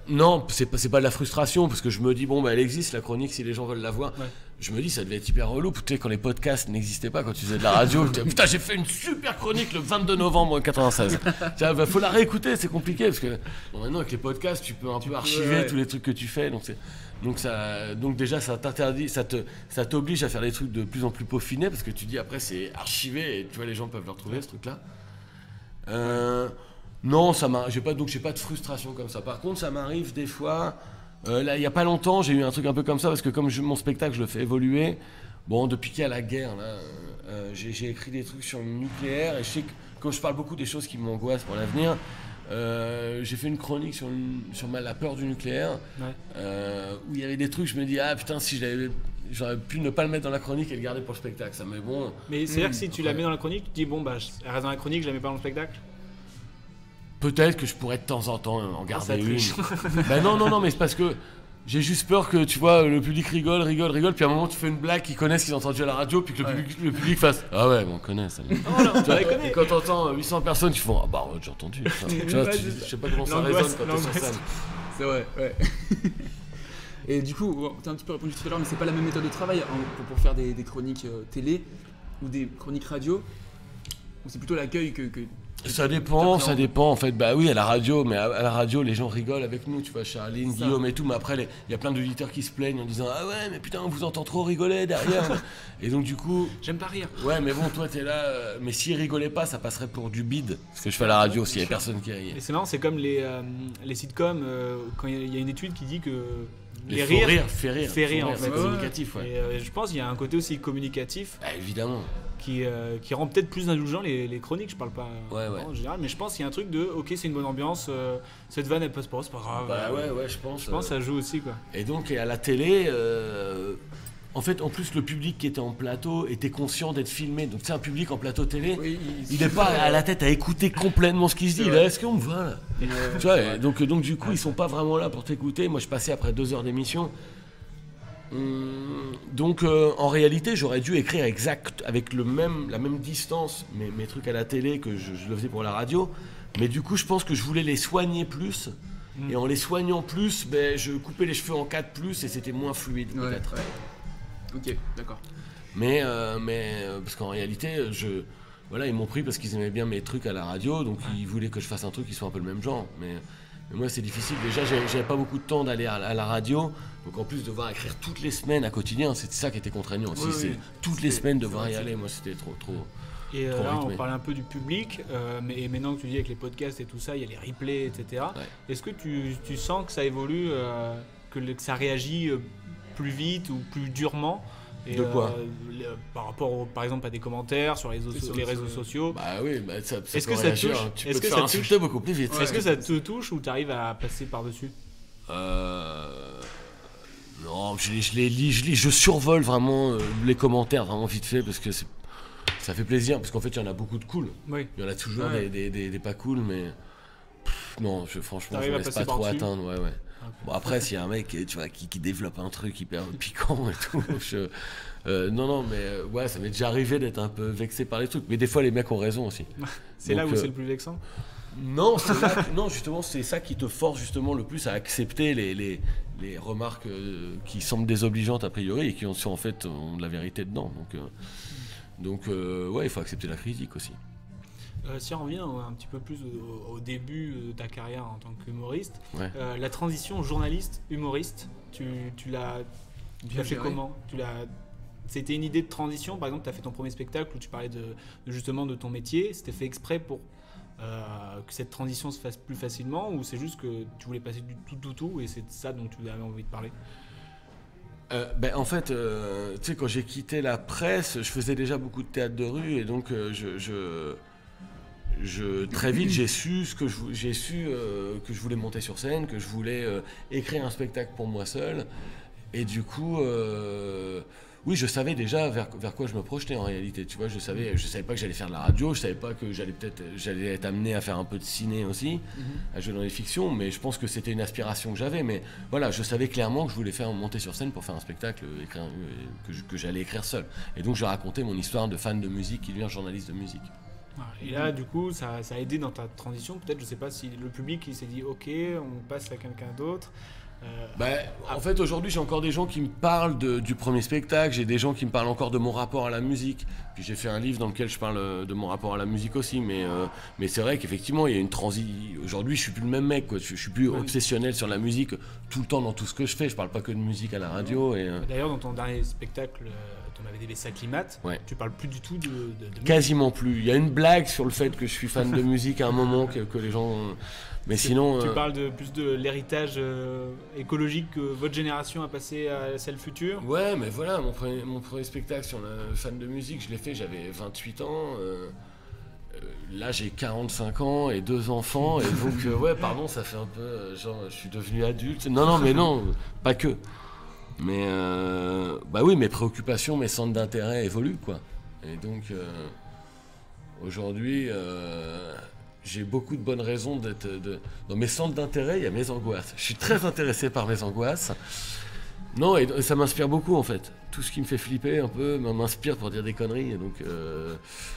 S3: non, c'est pas de la frustration parce que je me dis bon bah elle existe la chronique si les gens veulent la voir. Ouais. Je me dis ça devait être hyper relou, tu sais, quand les podcasts n'existaient pas, quand tu faisais de la radio, putain j'ai fait une super chronique le 22 novembre 96. Tiens, faut la réécouter, c'est compliqué parce que maintenant avec les podcasts tu peux un peu archiver tous les trucs que tu fais, donc déjà ça t'interdit, ça t'oblige à faire des trucs de plus en plus peaufinés parce que tu dis après c'est archivé et tu vois les gens peuvent le retrouver ce truc là. Non, j'ai pas de frustration comme ça. Par contre, ça m'arrive des fois. Là, il y a pas longtemps, j'ai eu un truc un peu comme ça parce que comme mon spectacle, je le fais évoluer. Bon, depuis qu'il y a la guerre, là, j'ai écrit des trucs sur le nucléaire et je sais que comme je parle beaucoup des choses qui m'angoissent pour l'avenir, j'ai fait une chronique sur la peur du nucléaire, où il y avait des trucs. Je me dis putain, si j'aurais pu ne pas le mettre dans la chronique et le garder pour le spectacle. Ça, mais bon.
S1: Mais c'est-à-dire que si tu la mets dans la chronique, tu te dis bon bah, elle reste dans la chronique, je la mets pas dans le spectacle.
S3: Peut-être que je pourrais de temps en temps en garder une. Non, mais c'est parce que j'ai juste peur que, tu vois, le public rigole, puis à un moment tu fais une blague qu'ils connaissent, qu'ils ont entendu à la radio, puis que le public fasse « Ah ouais, on connaît ça. » Et quand t'entends 800 personnes qui font « Ah bah ouais, j'ai entendu. » Tu vois, je sais pas comment ça résonne quand t'es sur scène.
S4: C'est vrai, ouais. Et du coup, t'as un petit peu répondu tout à l'heure, mais c'est pas la même méthode de travail pour faire des chroniques télé ou des chroniques radio, ou c'est plutôt l'accueil que
S3: Ça dépend en fait. Bah oui, à la radio, mais à la radio, les gens rigolent avec nous, tu vois, Charline, Guillaume et tout, mais après, il y a plein d'auditeurs qui se plaignent en disant « Ah ouais, mais putain, on vous entend trop rigoler derrière. » Et donc du coup...
S1: J'aime pas rire.
S3: Ouais, mais bon, toi, t'es là... mais s'ils rigolaient pas, ça passerait pour du bide, ce que je fais à la radio, s'il y a personne qui rit.
S1: Et c'est marrant, c'est comme les sitcoms, quand il y a une étude qui dit que...
S3: Les rires fait rire
S1: en fait.
S3: C'est communicatif, ouais.
S1: Et je pense qu'il y a un côté aussi communicatif.
S3: Évidemment.
S1: Qui rend peut-être plus indulgent les chroniques, je parle pas
S3: en
S1: général, mais je pense qu'il y a un truc de ok, c'est une bonne ambiance, cette vanne elle passe pas, c'est pas grave.
S3: Bah ouais, je pense
S1: que ça joue aussi quoi.
S3: Et donc à la télé, en fait, en plus le public qui était en plateau était conscient d'être filmé, donc c'est un public en plateau télé, il n'est pas à la tête à écouter complètement ce qu'il se dit, là, est-ce qu'on me voit là tu vois, donc du coup ils sont pas vraiment là pour t'écouter. Moi je passais après 2 heures d'émission. Donc en réalité j'aurais dû écrire avec la même distance mes trucs à la télé que je le faisais pour la radio, mais du coup je pense que je voulais les soigner plus et en les soignant plus je coupais les cheveux en 4 plus et c'était moins fluide peut-être.
S4: Ok, d'accord.
S3: Mais parce qu'en réalité ils m'ont pris parce qu'ils aimaient bien mes trucs à la radio, donc ils voulaient que je fasse un truc qui soit un peu le même genre, mais moi c'est difficile, déjà j'avais pas beaucoup de temps d'aller à la radio, donc en plus de devoir écrire toutes les semaines à quotidien, c'était ça qui était contraignant aussi, toutes les semaines devoir y aller, moi c'était trop
S1: et là rythmé. On parlait un peu du public, mais maintenant que tu dis avec les podcasts et tout ça, il y a les replays, etc. Est-ce que tu sens que ça évolue, que ça réagit plus vite ou plus durement? Et
S3: de quoi
S1: par rapport par exemple à des commentaires sur les réseaux sociaux.
S3: Bah oui, ça
S1: est-ce que ça te touche?
S3: Tu peux te faire insulter beaucoup plus vite.
S1: Est-ce que ça te touche ou tu arrives à passer par-dessus?
S3: Non, je les lis, je survole vraiment les commentaires vraiment vite fait parce que ça fait plaisir, parce qu'en fait il y en a beaucoup de cool. Il y en a toujours des pas cool, mais non, franchement je me laisse pas trop atteindre. Ouais. Bon, après s'il y a un mec tu vois, qui développe un truc hyper piquant et tout, non mais ça m'est déjà arrivé d'être un peu vexé par les trucs, mais des fois les mecs ont raison aussi.
S1: C'est là où c'est le plus vexant?
S3: Non, justement c'est ça qui te force justement le plus à accepter les remarques qui semblent désobligeantes a priori et qui ont en fait ont de la vérité dedans, donc il faut accepter la critique aussi.
S1: Si on revient un petit peu plus au début de ta carrière en tant qu'humoriste, la transition journaliste-humoriste, tu l'as fait comment? C'était une idée de transition, par exemple tu as fait ton premier spectacle où tu parlais justement de ton métier, c'était fait exprès pour que cette transition se fasse plus facilement, ou c'est juste que tu voulais passer du tout et c'est de ça dont tu avais envie de parler?
S3: En fait, tu sais, quand j'ai quitté la presse, je faisais déjà beaucoup de théâtre de rue et donc très vite j'ai su que je voulais monter sur scène, que je voulais écrire un spectacle pour moi seul. Et du coup, oui, je savais déjà vers quoi je me projetais en réalité. Tu vois, je savais pas que j'allais faire de la radio, je savais pas que j'allais être amené à faire un peu de ciné aussi, à jouer dans les fictions, mais je pense que c'était une aspiration que j'avais. Mais voilà, je savais clairement que je voulais monter sur scène pour faire un spectacle que j'allais écrire seul. Et donc, je racontais mon histoire de fan de musique qui devient journaliste de musique.
S1: Et là, du coup, ça a aidé dans ta transition. Peut-être, je sais pas si le public il s'est dit ok, on passe à quelqu'un d'autre.
S3: En fait, aujourd'hui, j'ai encore des gens qui me parlent du premier spectacle, j'ai des gens qui me parlent encore de mon rapport à la musique. Puis j'ai fait un livre dans lequel je parle de mon rapport à la musique aussi, mais c'est vrai qu'effectivement, il y a une transition. Aujourd'hui, je suis plus le même mec, quoi. Je suis plus obsessionnel sur la musique tout le temps dans tout ce que je fais. Je parle pas que de musique à la radio.
S1: D'ailleurs, dans ton dernier spectacle, ton VDB s'acclimate, tu parles plus du tout de musique.
S3: Quasiment plus. Il y a une blague sur le fait que je suis fan de musique à un moment que les gens... Mais sinon...
S1: Tu parles plus de l'héritage écologique que votre génération a passé à celle future.
S3: Ouais, mais voilà, mon premier spectacle sur le fan de musique, je l'ai fait, j'avais 28 ans. Là, j'ai 45 ans et 2 enfants. Et donc, ouais, pardon, ça fait un peu... genre, je suis devenu adulte. Non, mais non, pas que. Mais, oui, mes préoccupations, mes centres d'intérêt évoluent, quoi. Et donc, aujourd'hui... j'ai beaucoup de bonnes raisons d'être... Dans mes centres d'intérêt, il y a mes angoisses. Je suis très intéressé par mes angoisses. Non, et ça m'inspire beaucoup, en fait. Tout ce qui me fait flipper un peu m'inspire pour dire des conneries. Et donc,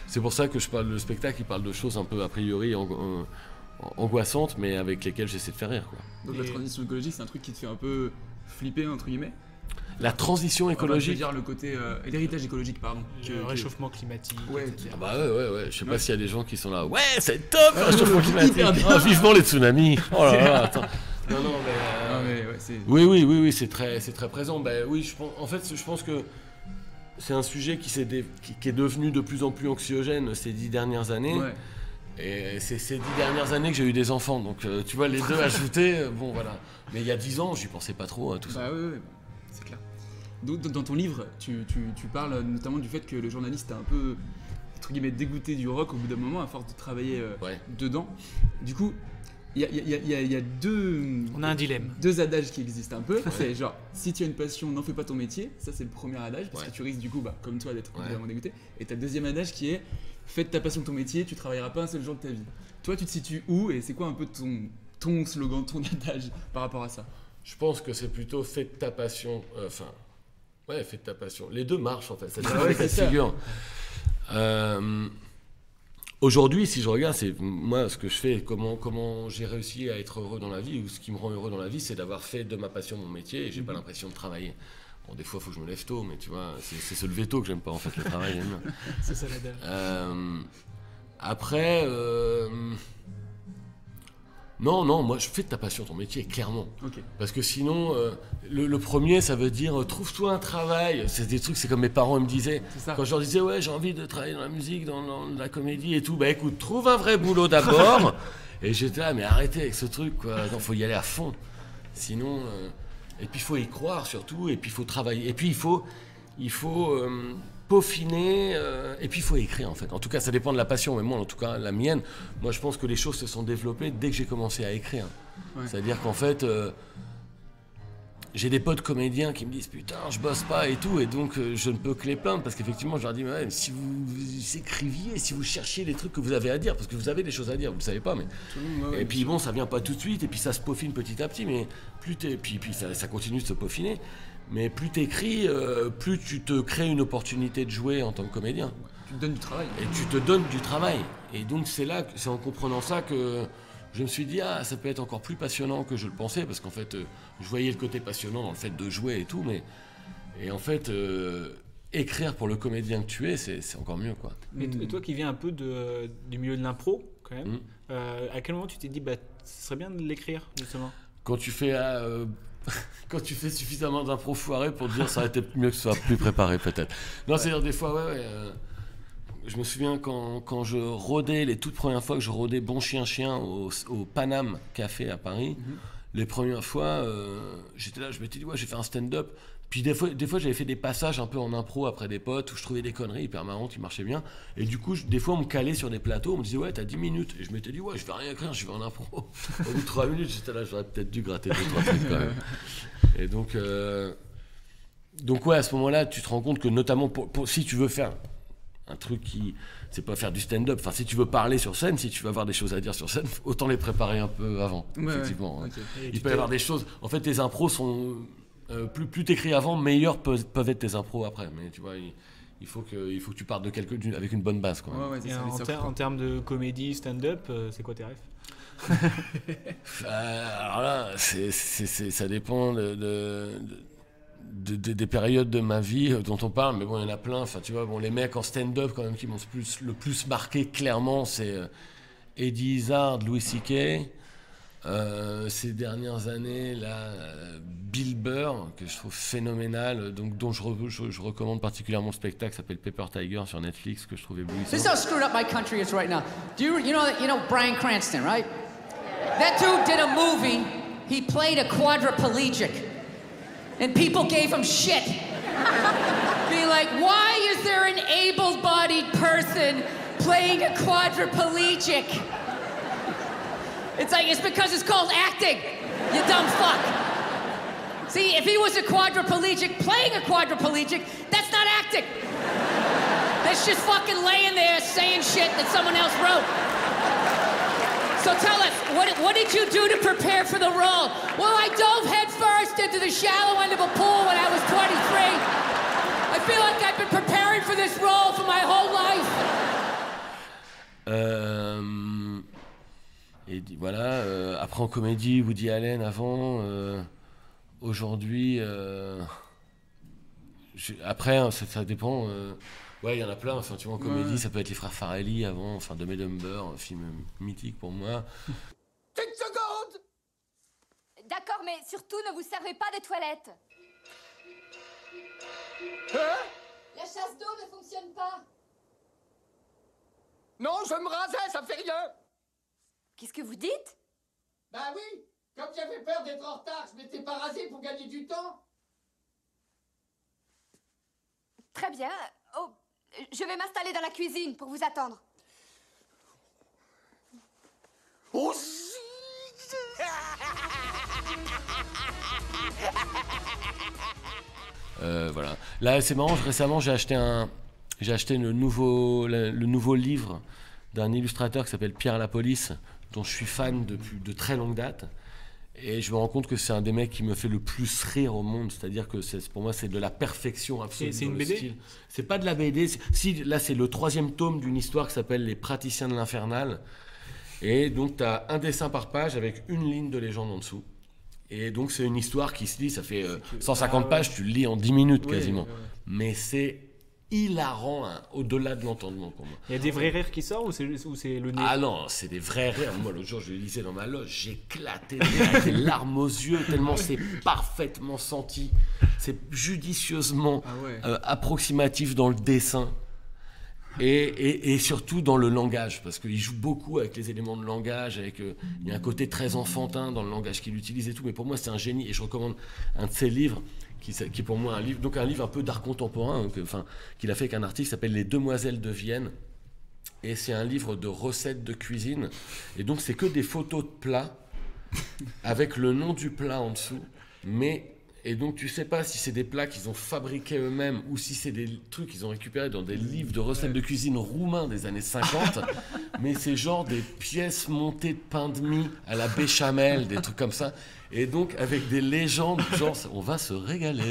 S3: c'est pour ça que le spectacle, il parle de choses un peu a priori angoissantes, mais avec lesquelles j'essaie de faire rire, quoi.
S4: Donc la transition écologique, c'est un truc qui te fait un peu flipper, entre guillemets?
S3: La transition écologique.
S4: Je veux dire le côté l'héritage écologique, pardon.
S1: Le réchauffement climatique.
S4: Ouais.
S1: Etc.
S3: Ouais. Je sais pas s'il y a des gens qui sont là. Ouais, c'est top, le réchauffement climatique. Vivement les tsunamis. Oh là là, attends. Non, mais
S4: ouais, c'est...
S3: Oui, c'est très présent. Oui, je pense que c'est un sujet qui est devenu de plus en plus anxiogène ces 10 dernières années. Ouais. Et c'est ces 10 dernières années que j'ai eu des enfants. Donc, tu vois, les deux ajoutés, bon, voilà. Mais il y a 10 ans, j'y pensais pas trop à tout ça.
S4: Oui, c'est clair. Donc, dans ton livre, tu parles notamment du fait que le journaliste a un peu, entre guillemets, dégoûté du rock au bout d'un moment, à force de travailler dedans. Du coup, il y a deux...
S1: On a un dilemme.
S4: Deux adages qui existent un peu. C'est genre, si tu as une passion, n'en fais pas ton métier. Ça, c'est le premier adage, parce que tu risques du coup, comme toi, d'être vraiment dégoûté. Et t'as le deuxième adage qui est, fais de ta passion ton métier, tu travailleras pas un seul jour de ta vie. Toi, tu te situes où et c'est quoi un peu ton slogan, ton adage par rapport à ça?
S3: Je pense que c'est plutôt fais de ta passion... fais de ta passion. Les deux marchent, en fait. Ça dépend des cas de figure. Aujourd'hui, si je regarde, c'est moi ce que je fais, comment j'ai réussi à être heureux dans la vie, ou ce qui me rend heureux dans la vie, c'est d'avoir fait de ma passion mon métier et j'ai pas l'impression de travailler. Bon, des fois, il faut que je me lève tôt, mais tu vois, c'est se lever tôt que j'aime pas, en fait, le travail.
S1: C'est ça l'adage.
S3: Après, non, moi, je fais de ta passion ton métier, clairement.
S4: Okay.
S3: Parce que sinon, le premier, ça veut dire trouve-toi un travail. C'est des trucs, c'est comme mes parents me disaient. Quand je leur disais, ouais, j'ai envie de travailler dans la musique, dans la comédie et tout, écoute, trouve un vrai boulot d'abord. Et j'étais là, mais arrêtez avec ce truc, quoi. Non, faut y aller à fond. Sinon. Et puis, il faut y croire surtout, et puis, il faut travailler. Et puis, il faut peaufiner, et puis il faut écrire en fait. En tout cas, ça dépend de la passion, mais moi, en tout cas, la mienne, moi je pense que les choses se sont développées dès que j'ai commencé à écrire. Ouais. C'est-à-dire qu'en fait, j'ai des potes comédiens qui me disent putain, je bosse pas et tout, et donc je ne peux que les plaindre parce qu'effectivement, je leur dis ouais, si vous écriviez, si vous cherchiez les trucs que vous avez à dire, parce que vous avez des choses à dire, vous le savez pas, mais et puis bon, ça vient pas tout de suite, et puis ça se peaufine petit à petit, mais plus puis ça continue de se peaufiner. Mais plus t'écris, plus tu te crées une opportunité de jouer en tant que comédien.
S4: Tu te donnes du travail.
S3: Et tu te donnes du travail. Et donc c'est en comprenant ça que je me suis dit ça peut être encore plus passionnant que je le pensais, parce qu'en fait je voyais le côté passionnant dans le fait de jouer et tout, et en fait écrire pour le comédien que tu es, c'est encore mieux, quoi.
S1: Et toi qui viens un peu du milieu de l'impro quand même, à quel moment tu t'es dit ce serait bien de l'écrire justement?
S3: Quand tu fais quand tu fais suffisamment d'impro foiré pour te dire ça aurait été mieux que ce soit plus préparé peut-être. Non, c'est-à-dire des fois, je me souviens quand je rôdais, les toutes premières fois que je rôdais Bon Chien Chien au Paname Café à Paris, les premières fois, j'étais là, je m'étais dit, ouais, j'ai fait un stand-up. Puis des fois, j'avais fait des passages un peu en impro après des potes où je trouvais des conneries hyper marrantes qui marchaient bien. Et du coup, des fois, on me calait sur des plateaux, on me disait, ouais, t'as 10 minutes. Et je m'étais dit, ouais, je vais rien écrire, je vais en impro. Au bout de 3 minutes, j'étais là, j'aurais peut-être dû gratter 2-3 trucs quand même. Et donc ouais, à ce moment-là, tu te rends compte que notamment si tu veux faire un truc qui... C'est pas faire du stand-up, enfin si tu veux parler sur scène, si tu veux avoir des choses à dire sur scène, autant les préparer un peu avant, effectivement. Ouais. Okay. Il peut y avoir des choses... En fait, tes impros sont... plus t'écris avant, meilleurs peuvent être tes impros après. Mais tu vois, il faut que tu partes avec une bonne base. Quoi.
S1: Ouais, en termes de comédie, stand-up, c'est quoi tes rêves?
S3: Alors là, ça dépend des périodes de ma vie dont on parle, mais bon, il y en a plein. Enfin, tu vois, bon, les mecs en stand-up quand même qui m'ont le plus marqué clairement, c'est Eddie Izzard, Louis C.K. Ces dernières années, là, Bill Burr, que je trouve phénoménal, donc dont je recommande particulièrement le spectacle qui s'appelle Paper Tiger sur Netflix, que je trouve éblouissant.
S9: This is how screwed up my country is right now. You know Bryan Cranston, right? That dude did a movie. He played a quadriplegic, and people gave him shit. Being like, why is there an able-bodied person playing a quadriplegic? It's because it's called acting, you dumb fuck. See, if he was a quadriplegic playing a quadriplegic, that's not acting. That's just fucking laying there saying shit that someone else wrote. So tell us, what did you do to prepare for the role? Well, I dove head first into the shallow end of a pool when I was 23. I feel like I've been preparing for this role for my whole life.
S3: Et voilà, après en comédie, Woody Allen avant, aujourd'hui, après ça dépend, ouais il y en a plein, enfin tu vois en comédie ça peut être les frères Farrelly avant, enfin Dumb and Dumber, un film mythique pour moi.
S10: 10 secondes. D'accord, mais surtout ne vous servez pas des toilettes.
S9: Hein?
S10: La chasse d'eau ne fonctionne pas.
S9: Non, je me rasais, ça fait rien.
S10: Qu'est-ce que vous dites?
S9: Bah oui, comme j'avais peur d'être en retard, je m'étais pas rasé pour gagner du temps.
S10: Très bien. Oh, je vais m'installer dans la cuisine pour vous attendre.
S9: Oh,
S3: voilà. Là, c'est marrant, récemment, j'ai acheté le nouveau livre d'un illustrateur qui s'appelle Pierre Lapolice, dont je suis fan depuis de très longue date. Et je me rends compte que c'est un des mecs qui me fait le plus rire au monde. C'est-à-dire que pour moi, c'est de la perfection absolue.
S1: C'est une BD style.
S3: C'est pas de la BD. Là, c'est le 3e tome d'une histoire qui s'appelle Les Praticiens de l'Infernal. Et donc, tu as un dessin par page avec une ligne de légende en dessous. Et donc, c'est une histoire qui se lit, ça fait 150 pages, tu le lis en 10 minutes quasiment. Ouais. Mais c'est hilarant, hein, au-delà de l'entendement pour moi.
S1: Il y a des vrais rires qui sortent ou c'est le nez?
S3: Ah non, c'est des vrais rires. Moi, l'autre jour, je le lisais dans ma loge, j'éclatais avec des larmes aux yeux, tellement c'est parfaitement senti. C'est judicieusement approximatif dans le dessin. Et surtout dans le langage, parce qu'il joue beaucoup avec les éléments de langage, il y a un côté très enfantin dans le langage qu'il utilise et tout, mais pour moi c'est un génie, et je recommande un de ses livres, qui est pour moi un livre un peu d'art contemporain, qu'il a fait avec un artiste qui s'appelle Les Demoiselles de Vienne, et c'est un livre de recettes de cuisine, et donc c'est que des photos de plats, avec le nom du plat en dessous, et donc tu sais pas si c'est des plats qu'ils ont fabriqués eux-mêmes ou si c'est des trucs qu'ils ont récupérés dans des livres de recettes de cuisine roumains des années 50, mais c'est genre des pièces montées de pain de mie à la béchamel, des trucs comme ça, et donc avec des légendes genre on va se régaler,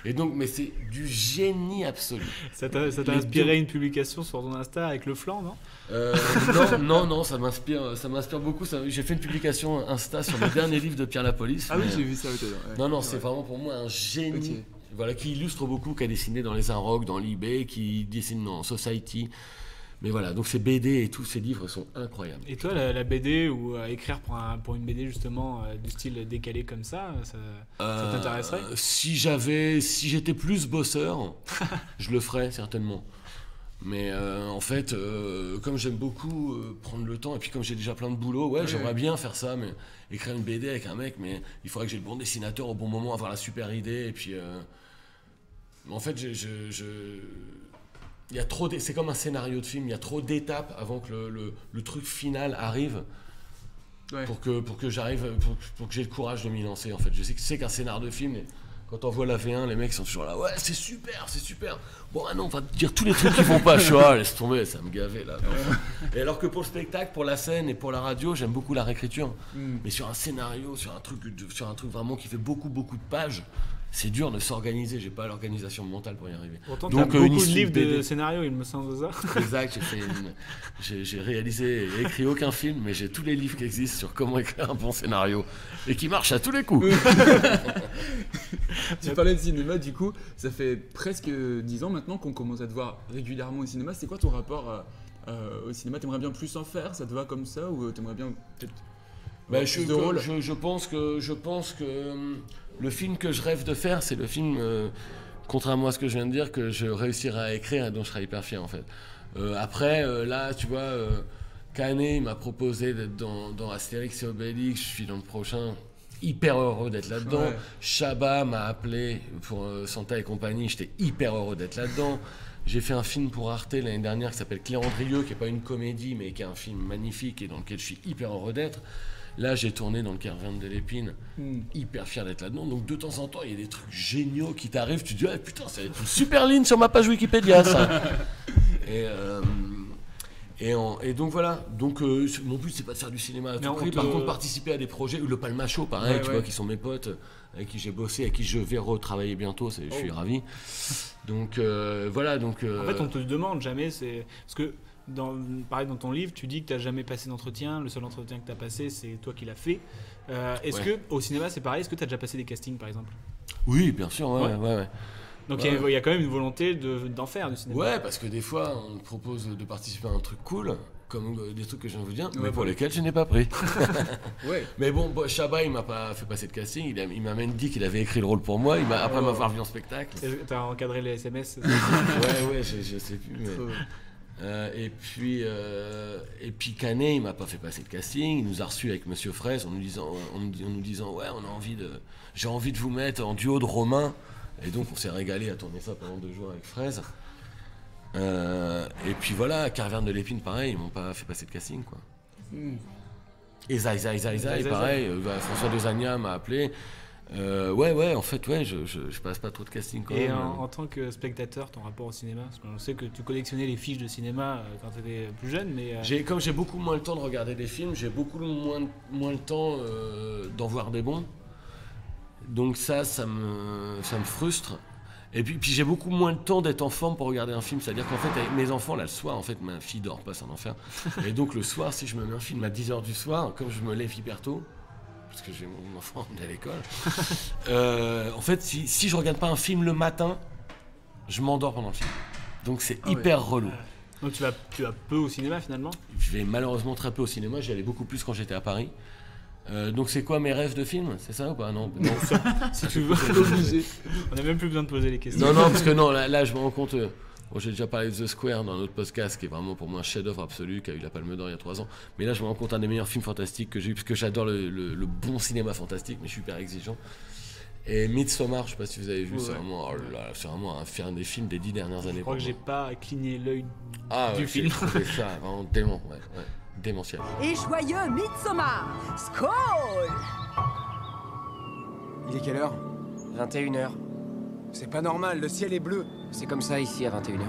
S3: et donc mais c'est du génie absolu.
S1: Ça t'a inspiré une publication sur ton Insta avec le flan, non?
S3: Non, ça m'inspire beaucoup. J'ai fait une publication Insta sur le dernier livre de Pierre Lapolice.
S4: Ah oui, j'ai vu ça tout à l'heure.
S3: Non, c'est vraiment pour moi un génie. Voilà, qui illustre beaucoup, qui a dessiné dans les Inrocks, dans l'eBay, qui dessine dans Society. Mais voilà, donc ces BD et tous ces livres sont incroyables.
S1: Et toi, la BD ou écrire pour une BD justement du style décalé comme ça t'intéresserait?
S3: Si j'étais plus bosseur, je le ferais certainement. Mais en fait, comme j'aime beaucoup prendre le temps, et puis comme j'ai déjà plein de boulot, ouais, j'aimerais bien faire ça, mais écrire une BD avec un mec, mais il faudrait que j'ai le bon dessinateur au bon moment, avoir la super idée, et puis... en fait, il y a trop c'est comme un scénario de film, il y a trop d'étapes avant que le truc final arrive. Ouais. Pour que j'arrive, pour que j'ai le courage de m'y lancer en fait. Je sais qu'un scénar de film, quand on voit la V1, les mecs sont toujours là, ouais c'est super. Bon non, on va te dire tous les trucs qui vont pas, je suis laisse tomber, ça me gavait là. Et alors que pour le spectacle, pour la scène et pour la radio, j'aime beaucoup la réécriture. Mais sur un scénario, sur un truc vraiment qui fait beaucoup de pages, c'est dur de s'organiser, j'ai pas l'organisation mentale pour y arriver.
S1: Pourtant, tu as beaucoup de livres de scénarios, il me semble ça.
S3: Exact, j'ai réalisé et écrit aucun film, mais j'ai tous les livres qui existent sur comment écrire un bon scénario et qui marchent à tous les coups.
S4: Tu parlais de cinéma, du coup, ça fait presque 10 ans maintenant qu'on commence à te voir régulièrement au cinéma. C'est quoi ton rapport au cinéma? T'aimerais bien plus en faire? Ça te va comme ça? Ou t'aimerais bien peut-être
S3: plus de rôle? Je pense que le film que je rêve de faire, c'est le film, contrairement à ce que je viens de dire, que je réussirai à écrire et dont je serai hyper fier en fait. Après, là, tu vois, Canet m'a proposé d'être dans Astérix et Obélix, je suis dans le prochain, hyper heureux d'être là-dedans. Ouais. Chabat m'a appelé pour Santa et compagnie, j'étais hyper heureux d'être là-dedans. J'ai fait un film pour Arte l'année dernière qui s'appelle Clé-Andrieux, qui n'est pas une comédie, mais qui est un film magnifique et dans lequel je suis hyper heureux d'être. Là, j'ai tourné dans le Caravane de l'Épine, hyper fier d'être là-dedans. Donc, de temps en temps, il y a des trucs géniaux qui t'arrivent. Tu te dis, ah, putain, ça va être une super ligne sur ma page Wikipédia, ça. Et donc, voilà. Donc, mon but, c'est pas de faire du cinéma à tout prix. Par contre, participer à des projets, ou le Palmacho, pareil, tu vois, qui sont mes potes, avec qui j'ai bossé, avec qui je vais retravailler bientôt. Je suis ravi. Donc, voilà. Donc,
S1: en fait, on te demande jamais, parce que. Pareil, dans ton livre, tu dis que tu n'as jamais passé d'entretien. Le seul entretien que tu as passé, c'est toi qui l'as fait. Est-ce que au cinéma, c'est pareil? Est-ce que tu as déjà passé des castings, par exemple?
S3: Oui, bien sûr, ouais.
S1: Donc il y a quand même une volonté d'en faire du cinéma.
S3: Ouais, parce que des fois, on me propose de participer à un truc cool, comme des trucs que je viens de vous dire, mais pour lesquels je n'ai pas pris. Mais bon, Chabat, il m'a pas fait passer de casting. Il m'a même dit qu'il avait écrit le rôle pour moi. Après m'avoir vu en spectacle.
S1: T'as encadré les SMS?
S3: Ouais, je sais plus. Mais... et puis Canet, il m'a pas fait passer de casting. Il nous a reçus avec Monsieur Fraisse en nous disant ouais, j'ai envie de vous mettre en duo de Romain. Et donc on s'est régalé à tourner ça pendant 2 jours avec Fraisse. Et puis voilà, Caravane de l'Épine, pareil, ils m'ont pas fait passer de casting, quoi. Et Zai, pareil. François Dezagna m'a appelé. En fait, je passe pas trop de casting quand même.
S1: Et en tant que spectateur, ton rapport au cinéma, parce qu'on sait que tu collectionnais les fiches de cinéma quand tu étais plus jeune, mais...
S3: Comme j'ai beaucoup moins le temps de regarder des films, j'ai beaucoup moins le temps d'en voir des bons. Donc ça me frustre. Et puis j'ai beaucoup moins de temps d'être en forme pour regarder un film. C'est-à-dire qu'en fait, avec mes enfants, là, le soir, en fait, ma fille dort pas, c'est un enfer. Et donc le soir, si je me mets un film à 10h du soir, comme je me lève hyper tôt, parce que j'ai mon enfant à l'école. En fait, si je regarde pas un film le matin, je m'endors pendant le film. Donc c'est hyper relou.
S1: Donc tu vas peu au cinéma finalement?
S3: Je vais malheureusement très peu au cinéma, j'y allais beaucoup plus quand j'étais à Paris. Donc c'est quoi mes rêves de film? C'est ça ou pas? Non.
S1: Si tu veux. On n'a même plus besoin de poser les questions.
S3: Non, parce que là je me rends compte... j'ai déjà parlé de The Square dans notre podcast, qui est vraiment pour moi un chef-d'œuvre absolu, qui a eu la Palme d'Or il y a 3 ans. Mais là, je me rends compte un des meilleurs films fantastiques que j'ai eu, parce que j'adore le bon cinéma fantastique, mais je suis hyper exigeant. Et Midsommar, je sais pas si vous avez vu, c'est vraiment un des films des 10 dernières années.
S1: Je crois que j'ai pas cligné l'œil du film.
S3: C'est ça, vraiment dément, démentiel.
S11: Et joyeux Midsommar! Skål!
S12: Il est quelle heure?
S13: 21h.
S12: C'est pas normal, le ciel est bleu.
S13: C'est comme ça ici à 21h.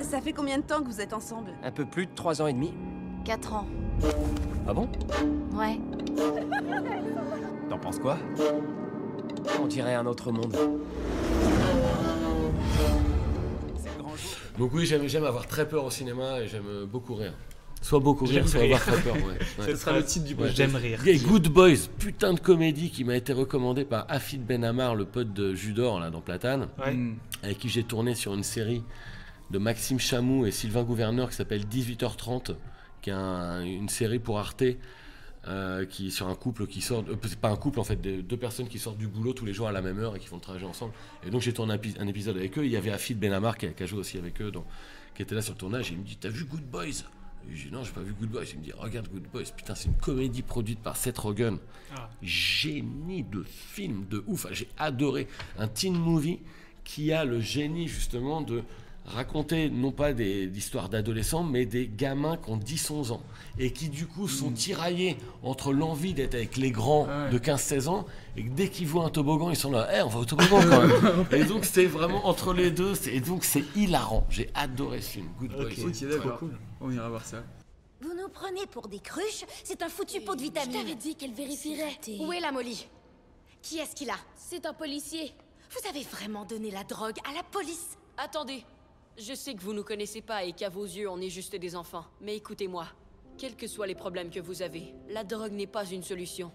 S11: Ça fait combien de temps que vous êtes ensemble?
S13: Un peu plus de 3 ans et demi.
S10: 4 ans.
S13: Ah bon?
S10: Ouais.
S12: T'en penses quoi?
S13: On dirait un autre monde.
S3: Donc oui, j'aime avoir très peur au cinéma et j'aime beaucoup rire. Soit beaucoup rire, soit avoir très peur.
S1: Ce sera le titre du podcast. J'aime rire.
S3: Et Good Boys, putain de comédie qui m'a été recommandée par Afid Benhamar, le pote de Judor là dans Platane, avec qui j'ai tourné sur une série de Maxime Chamou et Sylvain Gouverneur qui s'appelle 18h30, qui est une série pour Arte qui sur un couple qui sort, c'est pas un couple en fait, deux personnes qui sortent du boulot tous les jours à la même heure et qui font le trajet ensemble. Et donc j'ai tourné un épisode avec eux. Il y avait Afid Benamar qui a joué aussi avec eux, qui était là sur le tournage. Et il me dit, t'as vu Good Boys? Et je dis non, j'ai pas vu Good Boys. Il me dit, regarde Good Boys, putain, c'est une comédie produite par Seth Rogen. Génie de film de ouf. J'ai adoré un teen movie qui a le génie justement de raconter non pas des histoires d'adolescents, mais des gamins qui ont 10-11 ans et qui du coup sont tiraillés entre l'envie d'être avec les grands de 15-16 ans et que dès qu'ils voient un toboggan, ils sont là, on va au toboggan quand même. Et donc c'est vraiment entre les deux, et donc c'est hilarant. J'ai adoré ce film, Good Boys.
S4: Ok, d'accord, cool. On ira voir ça.
S14: Vous nous prenez pour des cruches? C'est un foutu pot de vitamines.
S10: Je t'avais dit qu'elle vérifierait. Où est la Molly? Qui est-ce qu'il a? C'est un policier.
S14: Vous avez vraiment donné la drogue à la police?
S15: Attendez. Je sais que vous nous connaissez pas et qu'à vos yeux, on est juste des enfants. Mais écoutez-moi. Quels que soient les problèmes que vous avez, la drogue n'est pas une solution.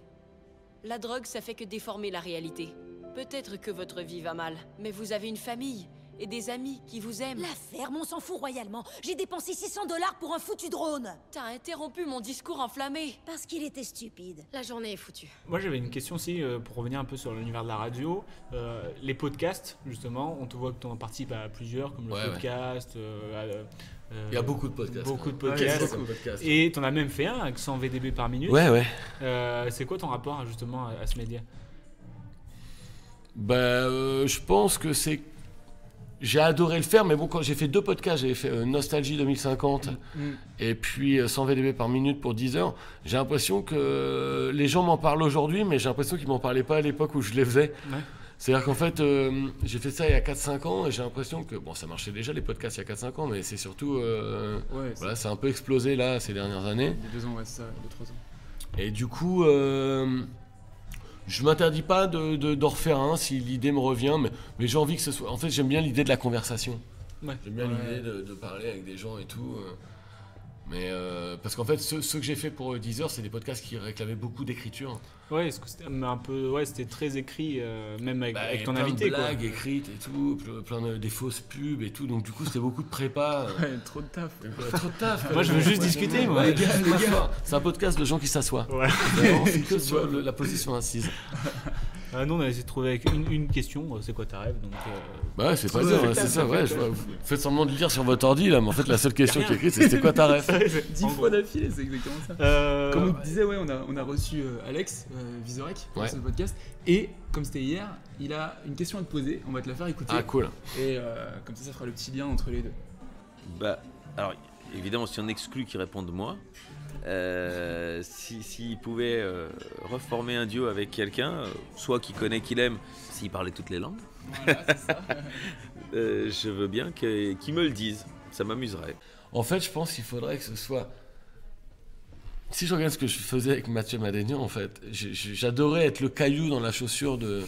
S15: La drogue, ça fait que déformer la réalité. Peut-être que votre vie va mal, mais vous avez une famille et des amis qui vous aiment.
S14: La ferme, on s'en fout royalement. J'ai dépensé $600 pour un foutu drone.
S15: T'as interrompu mon discours enflammé.
S14: Parce qu'il était stupide.
S10: La journée est foutue.
S1: Moi j'avais une question aussi pour revenir un peu sur l'univers de la radio. Les podcasts, justement, on te voit que tu en participes à plusieurs, comme le podcast.
S3: Il y a beaucoup de podcasts.
S1: Beaucoup de podcasts. Et tu en as même fait un avec 100 VDB par minute.
S3: Ouais.
S1: C'est quoi ton rapport justement à ce média?
S3: Je pense que c'est... J'ai adoré le faire, mais bon, quand j'ai fait 2 podcasts, j'avais fait Nostalgie 2050 et puis 100 VDB par minute pour 10 heures. J'ai l'impression que les gens m'en parlent aujourd'hui, mais j'ai l'impression qu'ils m'en parlaient pas à l'époque où je les faisais. Ouais. C'est-à-dire qu'en fait, j'ai fait ça il y a 4-5 ans et j'ai l'impression que, bon, ça marchait déjà les podcasts il y a 4-5 ans, mais c'est surtout, voilà, c'est un peu explosé là ces dernières années.
S4: Il y a 2 ans, ouais, c'est ça, 2-3 ans.
S3: Et du coup... je m'interdis pas d'en refaire un si l'idée me revient, mais j'ai envie que ce soit... En fait, j'aime bien l'idée de la conversation. Ouais. J'aime bien l'idée de parler avec des gens et tout. Mais parce qu'en fait, ceux que j'ai fait pour Deezer, c'est des podcasts qui réclamaient beaucoup d'écriture.
S1: Ouais, c'était un peu... Ouais, c'était très écrit, même avec ton invité.
S3: Plein de blagues écrites et tout, des fausses pubs et tout. Donc du coup, c'était beaucoup de prépa.
S4: Ouais, trop de taf.
S3: Trop de taf.
S1: Moi, je veux juste discuter, moi.
S3: Les gars. C'est un podcast de gens qui s'assoient. Ouais. C'est que sur la position assise.
S1: Nous, on a essayé de trouver avec une question, c'est quoi ta rêve donc,
S3: Bah ouais, c'est pas dur, c'est ça, ouais. Faites semblant de le lire sur votre ordi, là, mais en fait, la seule question qui est écrite, c'est quoi ta rêve?
S4: 10 fois d'affilée, c'est exactement ça. Comme on te disait, ouais, on a reçu Alex Vizorek pour ce podcast, et comme c'était hier, il a une question à te poser, on va te la faire écouter.
S3: Ah, cool.
S4: Et comme ça fera le petit lien entre les deux.
S16: Bah, alors, évidemment, si on exclut qu'il réponde moi, s'il pouvait reformer un duo avec quelqu'un, soit qu'il connaît, qu'il aime, s'il parlait toutes les langues, voilà, c'est ça. Je veux bien qu'il me le dise, ça m'amuserait.
S3: En fait, je pense qu'il faudrait que ce soit... Si je regarde ce que je faisais avec Mathieu Madénian, en fait, j'adorais être le caillou dans la chaussure de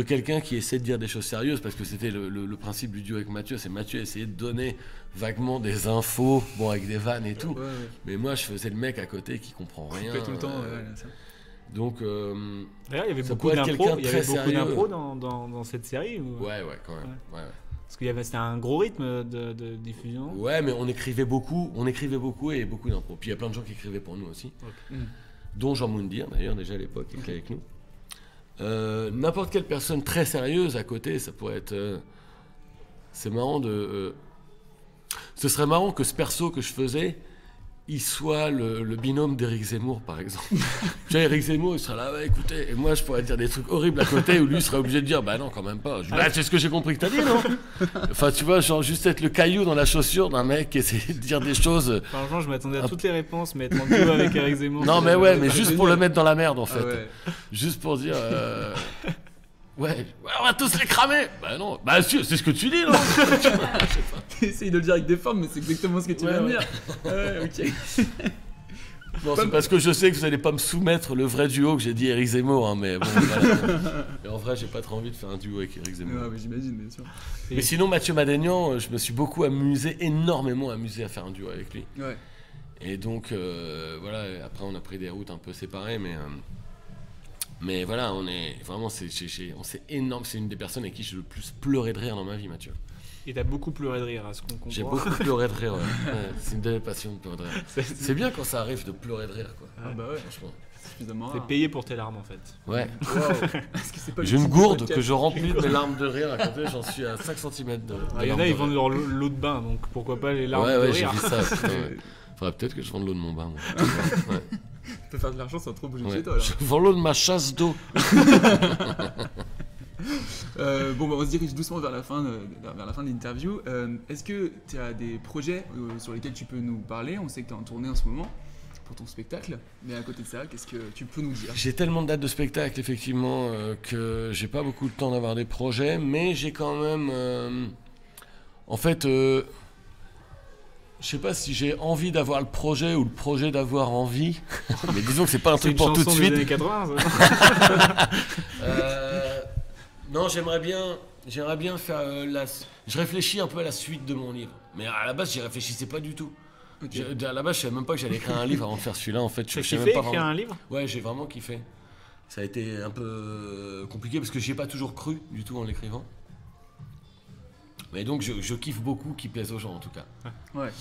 S3: quelqu'un qui essaie de dire des choses sérieuses, parce que c'était le principe du duo avec Mathieu, c'est Mathieu essayait de donner vaguement des infos, bon, avec des vannes et tout, mais moi je faisais le mec à côté qui comprend rien.
S4: Tout le temps, ça.
S3: Donc,
S1: d'ailleurs, il y avait beaucoup d'impro dans cette série ou...
S3: Ouais, quand même. Ouais.
S1: Parce que c'était un gros rythme de diffusion.
S3: Ouais, mais on écrivait beaucoup et beaucoup d'impro. Puis il y a plein de gens qui écrivaient pour nous aussi, dont Jean Moundir d'ailleurs déjà à l'époque, qui était avec nous. N'importe quelle personne très sérieuse à côté, ça pourrait être... c'est marrant de... ce serait marrant que ce perso que je faisais, il soit le binôme d'Éric Zemmour, par exemple. Tu vois, Éric Zemmour, il serait là, ouais, écoutez, et moi, je pourrais dire des trucs horribles à côté, où lui serait obligé de dire, bah non, quand même pas. Je dis, bah, c'est ce que j'ai compris que t'as dit, non? Enfin, tu vois, genre, juste être le caillou dans la chaussure d'un mec qui essaie de dire des choses...
S1: Franchement, je m'attendais à toutes les réponses, mais être en duo avec Éric Zemmour...
S3: Non, mais ouais, mais juste pour le mettre dans la merde, en fait. Ah ouais. Juste pour dire... Ouais, on va tous les cramer. Bah non, bah c'est ce que tu dis, non?
S4: T'essayes de le dire avec des formes, mais c'est exactement ce que tu viens de dire. Ouais, ok.
S3: Non, c'est parce que je sais que vous allez pas me soumettre le vrai duo que j'ai dit Éric Zemmour, hein, mais bon, voilà. Et en vrai, j'ai pas trop envie de faire un duo avec Éric Zemmour.
S4: Ouais, mais j'imagine, bien sûr.
S3: Mais sinon, Mathieu Madénian, je me suis beaucoup énormément amusé à faire un duo avec lui.
S4: Ouais.
S3: Et donc, voilà, après on a pris des routes un peu séparées, mais voilà, on est vraiment, c'est énorme. C'est une des personnes avec qui j'ai le plus pleuré de rire dans ma vie, Mathieu.
S1: Et t'as beaucoup pleuré de rire, à ce qu'on comprend.
S3: J'ai beaucoup pleuré de rire, ouais. C'est une de mes passions de pleurer de rire. C'est bien quand ça arrive de pleurer de rire, quoi.
S4: Ah bah ouais,
S3: franchement.
S4: suffisamment
S1: T'es
S4: rare.
S1: payé pour tes larmes en fait.
S3: Ouais.
S4: Wow. Est-ce que c'est pas
S3: J'ai
S4: le
S3: une
S4: titre du
S3: gourde
S4: podcast?
S3: que je remplis de mes larmes de rire. À côté, j'en suis à 5 cm de.
S1: Il y en a, ils vendent leur l'eau de bain, donc pourquoi pas les larmes
S3: Ouais,
S1: de
S3: ouais, j'ai
S1: rire.
S3: vu ça. Putain, ouais. Faudrait peut-être que je vende l'eau de mon bain. Moi. Ouais.
S4: Tu peux faire de l'argent sans trop bouger de
S3: Ouais.
S4: chez toi là.
S3: Je vends l'eau de ma chasse d'eau.
S4: Bon, bah, on se dirige doucement vers la fin de l'interview. Est-ce que tu as des projets sur lesquels tu peux nous parler? On sait que tu es en tournée en ce moment pour ton spectacle, mais à côté de ça, qu'est-ce que tu peux nous dire?
S3: J'ai tellement de dates de spectacle, effectivement, que j'ai pas beaucoup de temps d'avoir des projets, mais j'ai quand même. En fait, je sais pas si j'ai envie d'avoir le projet ou le projet d'avoir envie, mais disons que c'est pas un truc pour tout de suite.
S1: C'est une chanson des années 80, ça.
S3: Non, j'aimerais bien faire je réfléchis un peu à la suite de mon livre, mais à la base, j'y réfléchissais pas du tout.
S4: Okay.
S3: À la base, je savais même pas que j'allais écrire un livre avant de faire celui-là. En fait,
S1: T'as
S3: je savais
S1: kiffé
S3: même pas
S1: écrire
S3: vraiment.
S1: un livre?
S3: Ouais, j'ai vraiment kiffé. Ça a été un peu compliqué parce que j'y ai pas toujours cru du tout en l'écrivant. Mais donc, je kiffe beaucoup qu'il plaise aux gens en tout cas.
S4: Ouais.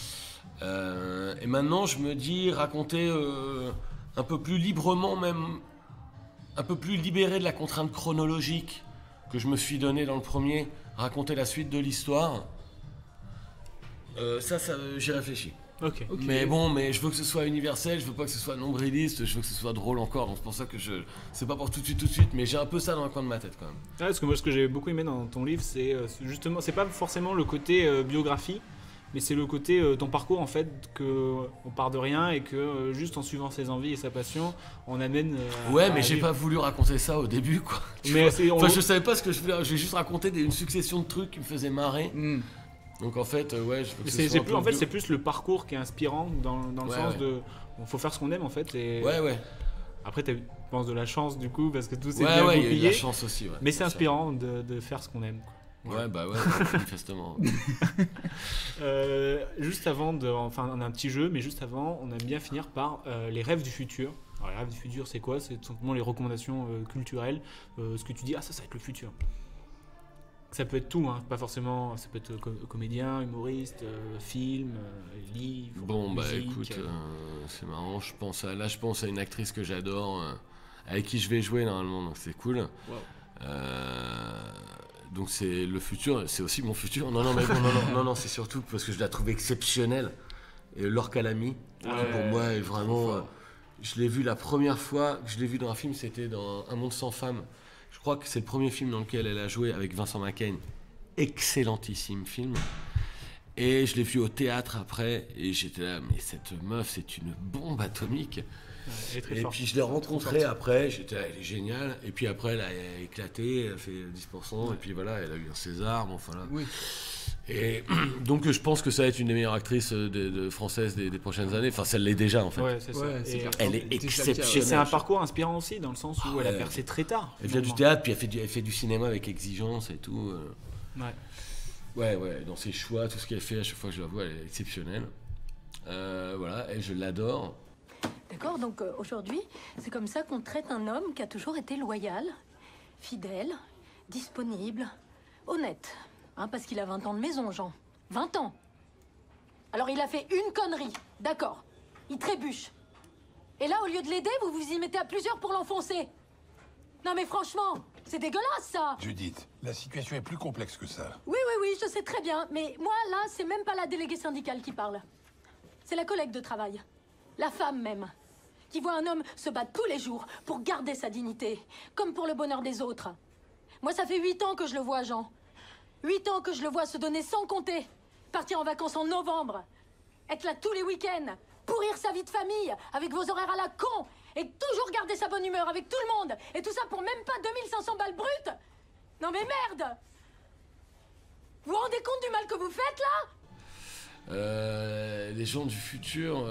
S3: Et maintenant, je me dis raconter un peu plus librement, même un peu plus libéré de la contrainte chronologique que je me suis donnée dans le premier, raconter la suite de l'histoire. Ça j'y réfléchis.
S1: Ok.
S3: Mais bon, mais je veux que ce soit universel, je veux pas que ce soit nombriliste, je veux que ce soit drôle encore, donc c'est pour ça que c'est pas pour tout de suite, mais j'ai un peu ça dans le coin de ma tête quand même.
S1: Ouais, parce que moi, ce que j'ai beaucoup aimé dans ton livre, c'est justement, c'est pas forcément le côté biographie, mais c'est le côté ton parcours en fait, que on part de rien et que juste en suivant ses envies et sa passion, on amène.
S3: Ouais, mais j'ai pas voulu raconter ça au début, quoi.
S1: Mais
S3: je savais pas ce que je voulais. J'ai juste raconté une succession de trucs qui me faisaient marrer. Donc en fait, ouais, je veux que ce soit un peu
S1: en fait, c'est plus le parcours qui est inspirant dans le
S3: Ouais,
S1: sens
S3: ouais.
S1: de. Il faut faire ce qu'on aime en fait. Et
S3: Ouais.
S1: Après, tu penses de la chance du coup, parce que tout s'est
S3: Ouais,
S1: bien
S3: ouais, il y a eu de
S1: goupillé.
S3: la chance aussi, ouais,
S1: Mais c'est
S3: bien sûr.
S1: inspirant de faire ce qu'on aime. Quoi.
S3: Ouais, bah ouais, manifestement.
S1: Juste avant enfin, on a un petit jeu, mais juste avant, on aime bien finir par les rêves du futur. Alors, les rêves du futur, c'est quoi? C'est tout simplement les recommandations culturelles. Ce que tu dis, ça va être le futur. Ça peut être tout, hein, pas forcément. Ça peut être comédien, humoriste, film, livre.
S3: Bon, bah
S1: musique,
S3: écoute, c'est marrant. Je pense à une actrice que j'adore, avec qui je vais jouer normalement, donc c'est cool.
S4: Wow.
S3: Donc c'est le futur, c'est aussi mon futur. Non, non, c'est surtout parce que je la trouve exceptionnelle. Et Laure Calamy, pour moi, est vraiment. Je l'ai vue la première fois que je l'ai vue dans un film, c'était dans Un monde sans femmes. Je crois que c'est le premier film dans lequel elle a joué avec Vincent McCain. Excellentissime film. Et je l'ai vue au théâtre après, et j'étais là, mais cette meuf, c'est une bombe atomique.
S1: elle est très
S3: Et
S1: forte.
S3: puis je l'ai rencontrée après, j'étais là, elle est géniale. Et puis après, elle a éclaté, elle a fait 10%, et puis voilà, elle a eu un César, bon, voilà.
S4: Oui.
S3: Et donc je pense que ça va être une des meilleures actrices françaises des prochaines années. Enfin, celle l'est déjà en fait.
S1: Ouais, c'est ça.
S4: Ouais, c'est
S1: Et
S4: clair.
S3: Elle est exceptionnelle.
S1: Et c'est un parcours inspirant aussi, dans le sens où elle a
S3: ouais.
S1: percé très tard.
S3: Elle vient du
S1: finalement.
S3: théâtre, puis elle fait du cinéma avec exigence et tout.
S1: Ouais.
S3: Ouais, dans ses choix, tout ce qu'elle fait, à chaque fois que je la vois, elle est exceptionnelle. Voilà, elle, je l'adore.
S17: D'accord, donc aujourd'hui, c'est comme ça qu'on traite un homme qui a toujours été loyal, fidèle, disponible, honnête. Hein, parce qu'il a 20 ans de maison, Jean. 20 ans. Alors il a fait une connerie, d'accord. Il trébuche. Et là, au lieu de l'aider, vous vous y mettez à plusieurs pour l'enfoncer. Non mais franchement, c'est dégueulasse ça.
S18: Judith, la situation est plus complexe que ça.
S17: Oui, je sais très bien. Mais moi, là, c'est même pas la déléguée syndicale qui parle. C'est la collègue de travail. La femme même. Qui voit un homme se battre tous les jours pour garder sa dignité. Comme pour le bonheur des autres. Moi, ça fait 8 ans que je le vois, Jean. 8 ans que je le vois se donner sans compter. Partir en vacances en novembre. Être là tous les week-ends. Pourrir sa vie de famille avec vos horaires à la con. Et toujours garder sa bonne humeur avec tout le monde. Et tout ça pour même pas 2500 balles brutes. Non mais merde. Vous vous rendez compte du mal que vous faites là?
S3: Les gens du futur...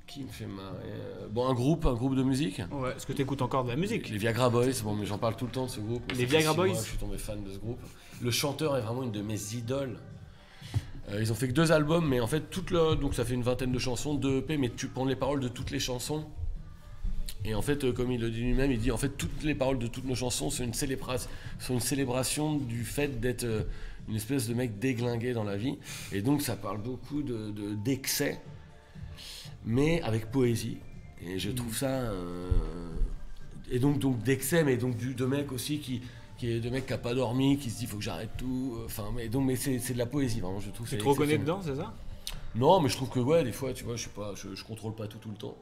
S3: Qui me fait marrer Bon, un groupe de musique.
S1: Ouais, est-ce que tu écoutes encore de la musique?
S3: Les Viagra Boys, bon, mais j'en parle tout le temps de ce groupe.
S1: Les Viagra Boys.
S3: Je suis tombé fan de ce groupe. Le chanteur est vraiment une de mes idoles. Ils ont fait que 2 albums, mais en fait, donc ça fait une vingtaine de chansons, 2 EP, mais tu prends les paroles de toutes les chansons. Et en fait, comme il le dit lui-même, il dit en fait, toutes les paroles de toutes nos chansons sont une célébration du fait d'être une espèce de mec déglingué dans la vie. Et donc, ça parle beaucoup d'excès, mais avec poésie. Et je trouve ça... Et donc d'excès, mais donc de mecs aussi qui est de mecs qui a pas dormi, qui se dit faut que j'arrête tout. Enfin, mais c'est de la poésie, vraiment, je trouve.
S1: Tu te reconnais dedans, c'est ça?
S3: Non, mais je trouve que ouais, des fois, tu vois, je contrôle pas tout le temps.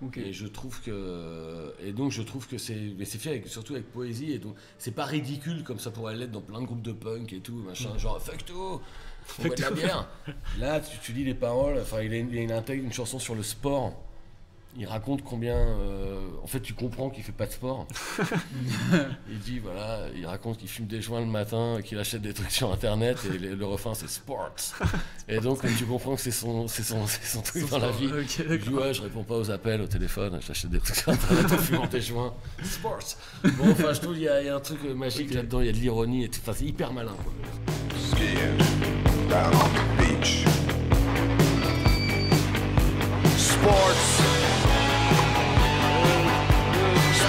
S4: Okay.
S3: Et je trouve que c'est fait surtout avec poésie, et donc c'est pas ridicule comme ça pourrait l'être dans plein de groupes de punk et tout, machin, genre fuck tout, on boit de la bière. Là, tu lis les paroles. Enfin, il intègre une chanson sur le sport. Il raconte combien... en fait, tu comprends qu'il fait pas de sport. Il dit, voilà, il raconte qu'il fume des joints le matin, qu'il achète des trucs sur Internet, et le refrain, c'est sports. Et donc, tu comprends que c'est son truc dans la vie. Okay, il dit, ouais, je réponds pas aux appels au téléphone, j'achète des trucs sur Internet en fumant des joints. Sports. Bon, enfin, je trouve qu'il y a un truc magique là-dedans, il y a de l'ironie, enfin, c'est hyper malin, quoi.
S19: Skiing down on the beach. Sports.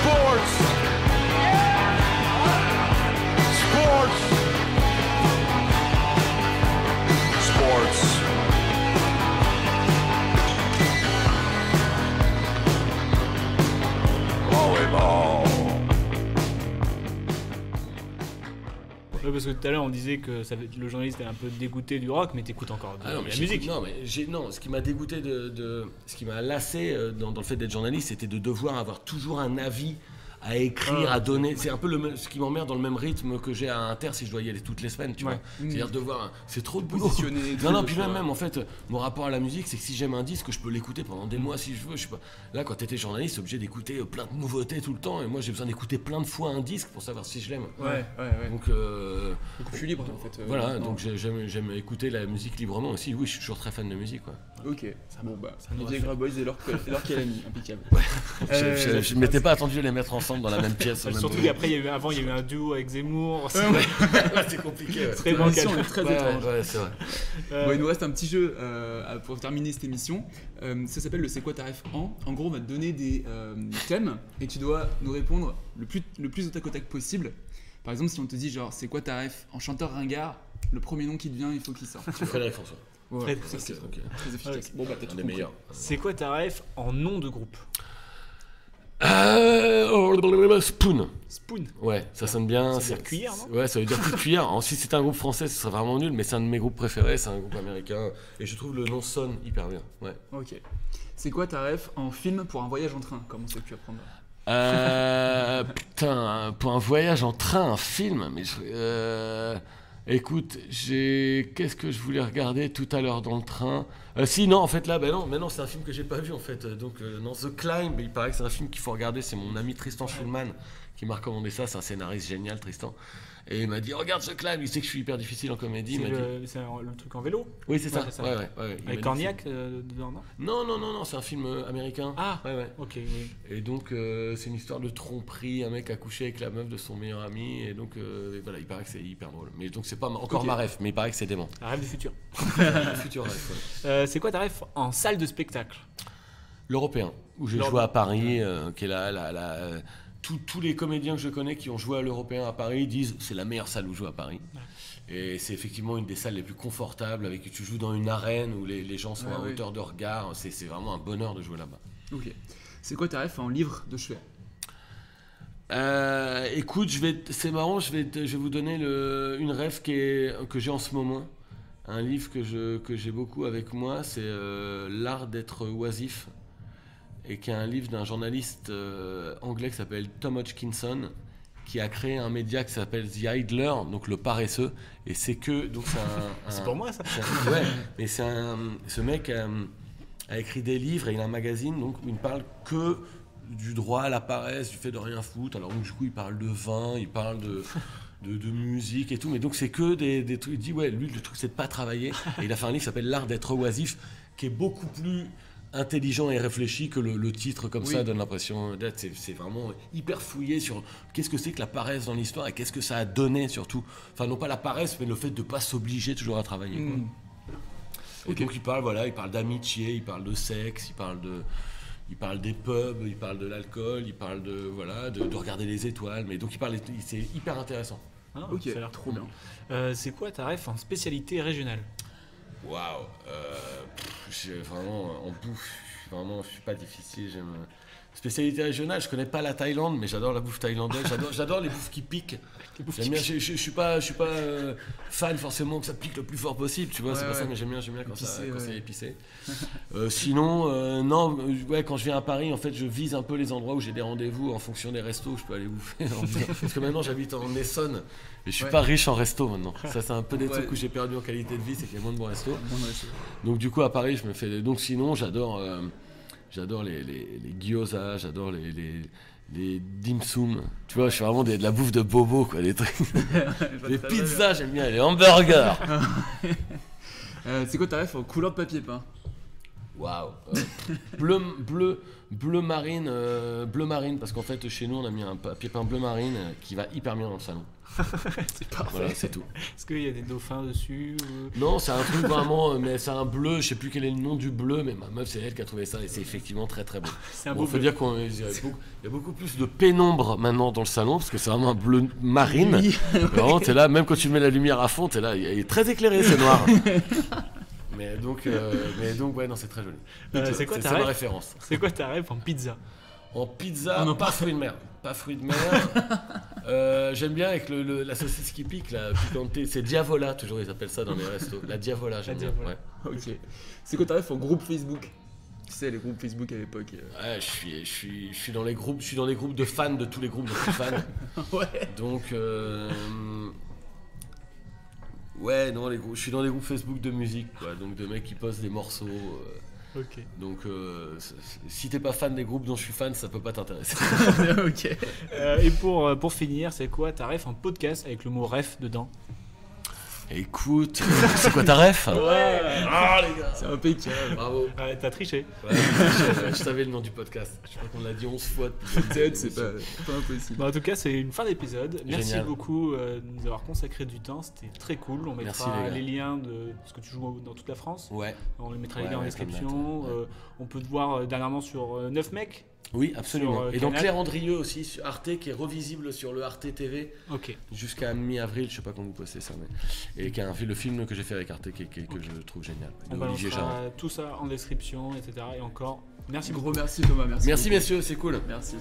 S19: Sports! Sports! Sports! Volleyball!
S1: Ouais, parce que tout à l'heure on disait que le journaliste est un peu dégoûté du rock, mais t'écoutes encore de la musique.
S3: Non, ce qui m'a dégoûté ce qui m'a lassé dans le fait d'être journaliste, c'était de devoir avoir toujours un avis à écrire, à donner. C'est un peu ce qui m'emmerde dans le même rythme que j'ai à Inter si je dois y aller toutes les semaines, tu vois. C'est-à-dire devoir... C'est trop de boulot. Non, puis même en fait, mon rapport à la musique, c'est que si j'aime un disque, je peux l'écouter pendant des mois si je veux. Je sais pas. Là, quand t'étais journaliste, t'es obligé d'écouter plein de nouveautés tout le temps, et moi j'ai besoin d'écouter plein de fois un disque pour savoir si je l'aime.
S4: Ouais.
S3: Donc,
S4: je suis libre en fait.
S3: Voilà, donc j'aime écouter la musique librement aussi. Oui, je suis toujours très fan de musique, quoi.
S4: Ok, bon bah, les Viagra Boys et leur qu'elle a mis, impeccable.
S3: Je m'étais pas attendu de les mettre ensemble dans la même pièce.
S1: Surtout qu'après, il y a eu un duo avec Zemmour.
S3: C'est compliqué.
S1: Très bancal.
S4: Très étrange.
S3: Ouais, c'est vrai.
S4: Bon, il nous reste un petit jeu pour terminer cette émission. Ça s'appelle le C'est quoi ta ref en. En gros, on va te donner des thèmes et tu dois nous répondre le plus au tac au tac possible. Par exemple, si on te dit genre c'est quoi ta ref en chanteur ringard, le premier nom qui te vient, il faut qu'il sorte.
S3: Frédéric François.
S4: Ouais, ça c'est très efficace. Bon bah t'as tout compris.
S3: Meilleurs.
S1: C'est quoi ta ref en nom de groupe?
S3: Spoon.
S1: Spoon.
S3: Ouais, ça sonne bien.
S1: Ça veut dire cuillère, non?
S3: Ouais, ça veut dire coup de cuillère. Si c'était un groupe français, ce serait vraiment nul, mais c'est un de mes groupes préférés, c'est un groupe américain. Et je trouve le nom sonne hyper bien. Ouais.
S4: Ok. C'est quoi ta ref en film pour un voyage en train, comme on s'est pu apprendre?
S3: Putain, pour un voyage en train, un film, mais écoute, qu'est-ce que je voulais regarder tout à l'heure dans le train? Si, non, en fait, là, non, c'est un film que j'ai pas vu, en fait. Donc, non, The Climb, il paraît que c'est un film qu'il faut regarder. C'est mon ami Tristan Schulman qui m'a recommandé ça. C'est un scénariste génial, Tristan. Et il m'a dit, regarde The Climb. Il sait que je suis hyper difficile en comédie.
S1: C'est le truc en vélo?
S3: Oui, c'est ça. Ouais.
S1: Avec Cornillac dedans, non?
S3: Non, c'est un film américain.
S1: Ah, ouais. Ok, oui.
S3: Et donc, c'est une histoire de tromperie. Un mec a couché avec la meuf de son meilleur ami. Et donc, voilà, il paraît que c'est hyper drôle. Mais donc, c'est pas encore ma ref, mais il paraît que c'est dément.
S1: La rêve du futur.
S3: Futur ref, ouais.
S1: C'est quoi ta ref en salle de spectacle?
S3: L'Européen, où j'ai joué à Paris, qui est là. Tous les comédiens que je connais qui ont joué à l'Européen à Paris disent c'est la meilleure salle où jouer à Paris. Ouais. Et c'est effectivement une des salles les plus confortables, avec qui tu joues dans une arène où les gens sont à hauteur de regard. C'est vraiment un bonheur de jouer là-bas.
S4: Ok. C'est quoi ta ref en livre de chevet?
S3: Écoute, c'est marrant, je vais vous donner une ref que j'ai en ce moment. Un livre que j'ai beaucoup avec moi, c'est L'art d'être oisif, et qui est un livre d'un journaliste anglais qui s'appelle Tom Hodgkinson, qui a créé un média qui s'appelle The Idler, donc le paresseux, et c'est
S1: c'est pour moi ça.
S3: Ouais, mais ce mec a écrit des livres et il a un magazine donc où il ne parle que du droit à la paresse, du fait de rien foutre. Alors du coup il parle de vin, il parle de musique et tout, mais donc c'est que des trucs. Il dit lui le truc c'est de pas travailler, et il a fait un livre qui s'appelle L'art d'être oisif, qui est beaucoup plus intelligent et réfléchi que le titre comme ça donne l'impression d'être. C'est vraiment hyper fouillé sur qu'est-ce que c'est que la paresse dans l'histoire et qu'est-ce que ça a donné surtout. Enfin non pas la paresse, mais le fait de pas s'obliger toujours à travailler. Quoi. Et donc il parle d'amitié, il parle de sexe, il parle des pubs, il parle de l'alcool, il parle de regarder les étoiles. Mais donc c'est hyper intéressant.
S1: Ah, ok, ça a l'air trop bien. C'est quoi ta ref en spécialité régionale?
S3: Waouh, j'ai vraiment en bouffe. je suis pas difficile. J'aime spécialité régionale. Je connais pas la Thaïlande, mais j'adore la bouffe thaïlandaise. J'adore les bouffes qui piquent. J'aime bien. Je suis pas fan forcément que ça pique le plus fort possible. Tu vois, c'est pour ça, mais j'aime bien quand c'est épicé. Sinon, non, quand je viens à Paris, en fait, je vise un peu les endroits où j'ai des rendez-vous en fonction des restos. Je peux aller bouffer. Parce que maintenant, j'habite en Essonne. Et je suis pas riche en resto maintenant. Ça, c'est un peu des trucs où j'ai perdu en qualité de vie, c'est qu'il y a moins de bons restos. Donc du coup, à Paris, je me fais. Donc sinon, j'adore les gyoza, j'adore les dim sum. Tu vois, je suis vraiment de la bouffe de bobo, quoi, des trucs. Les pizzas, j'aime bien, les hamburgers.
S4: C'est quoi ta ref en couleur de papier peint?
S3: Waouh. Bleu marine, parce qu'en fait, chez nous, on a mis un papier peint bleu marine qui va hyper bien dans le salon.
S1: C'est parfait.
S3: Voilà, c'est tout.
S1: Est-ce qu'il y a des dauphins dessus ou...
S3: Non, c'est un truc vraiment, mais c'est un bleu, je sais plus quel est le nom du bleu, mais ma meuf, c'est elle qui a trouvé ça et c'est effectivement très très beau.
S1: C'est un beau
S3: faut
S1: bleu.
S3: dire qu'il y a beaucoup plus de pénombre maintenant dans le salon, parce que c'est vraiment un bleu marine.
S4: Oui.
S3: Vraiment, t'es là, même quand tu mets la lumière à fond, t'es là, il est très éclairé, c'est noir. Mais donc, ouais, non, c'est très joli.
S1: C'est quoi ta
S3: ma
S1: ref
S3: référence.
S1: C'est quoi ta ref en pizza?
S3: En pizza, pas fruits de mer. Pas fruits de mer. J'aime bien avec la saucisse qui pique, la piquantée. C'est Diavola, toujours ils appellent ça dans les restos. La Diavola, j'aime bien. Ouais.
S4: Ok. C'est quoi ta ref en groupe Facebook? Tu sais, les groupes Facebook à l'époque.
S3: Ouais, je suis dans les groupes. Je suis dans les groupes de fans de tous les groupes de fans.
S4: Ouais.
S3: Donc, ouais, non, je suis dans les groupes Facebook de musique, quoi. Donc de mecs qui postent des morceaux.
S1: Ok.
S3: Donc, si t'es pas fan des groupes dont je suis fan, ça peut pas t'intéresser.
S1: Ok. Et pour finir, c'est quoi ta ref en podcast avec le mot ref dedans?
S3: Écoute, c'est quoi ta ref?
S1: Ouais.
S3: Ah les gars,
S4: c'est impeccable.
S3: Bravo.
S1: Ouais, t'as triché.
S3: Ouais, je savais le nom du podcast. Je crois qu'on l'a dit 11 fois.
S4: C'est pas impossible.
S1: Bah, en tout cas, c'est une fin d'épisode. Merci
S3: Génial.
S1: beaucoup de nous avoir consacré du temps. C'était très cool. On mettra
S3: Merci,
S1: les liens de ce que tu joues dans toute la France.
S3: Ouais.
S1: On les mettra les
S3: Ouais,
S1: liens en
S3: ouais,
S1: description. On peut te voir dernièrement sur 9 mecs.
S3: Oui, absolument.
S1: Sur,
S3: et donc
S1: Canal.
S3: Claire Andrieux aussi sur Arte, qui est revisible sur le Arte TV.
S1: Ok.
S3: Jusqu'à mi-avril, je sais pas quand vous postez ça, mais et qui a le film que j'ai fait avec Arte que je trouve génial.
S1: On
S3: De Olivier
S1: balancera
S3: Jarre.
S1: tout ça en description, etc. Et encore, merci
S4: Gros
S1: beaucoup.
S4: merci Thomas, merci.
S3: Merci
S4: beaucoup.
S3: messieurs, c'est cool.
S4: Merci.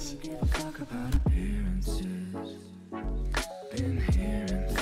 S20: Been here and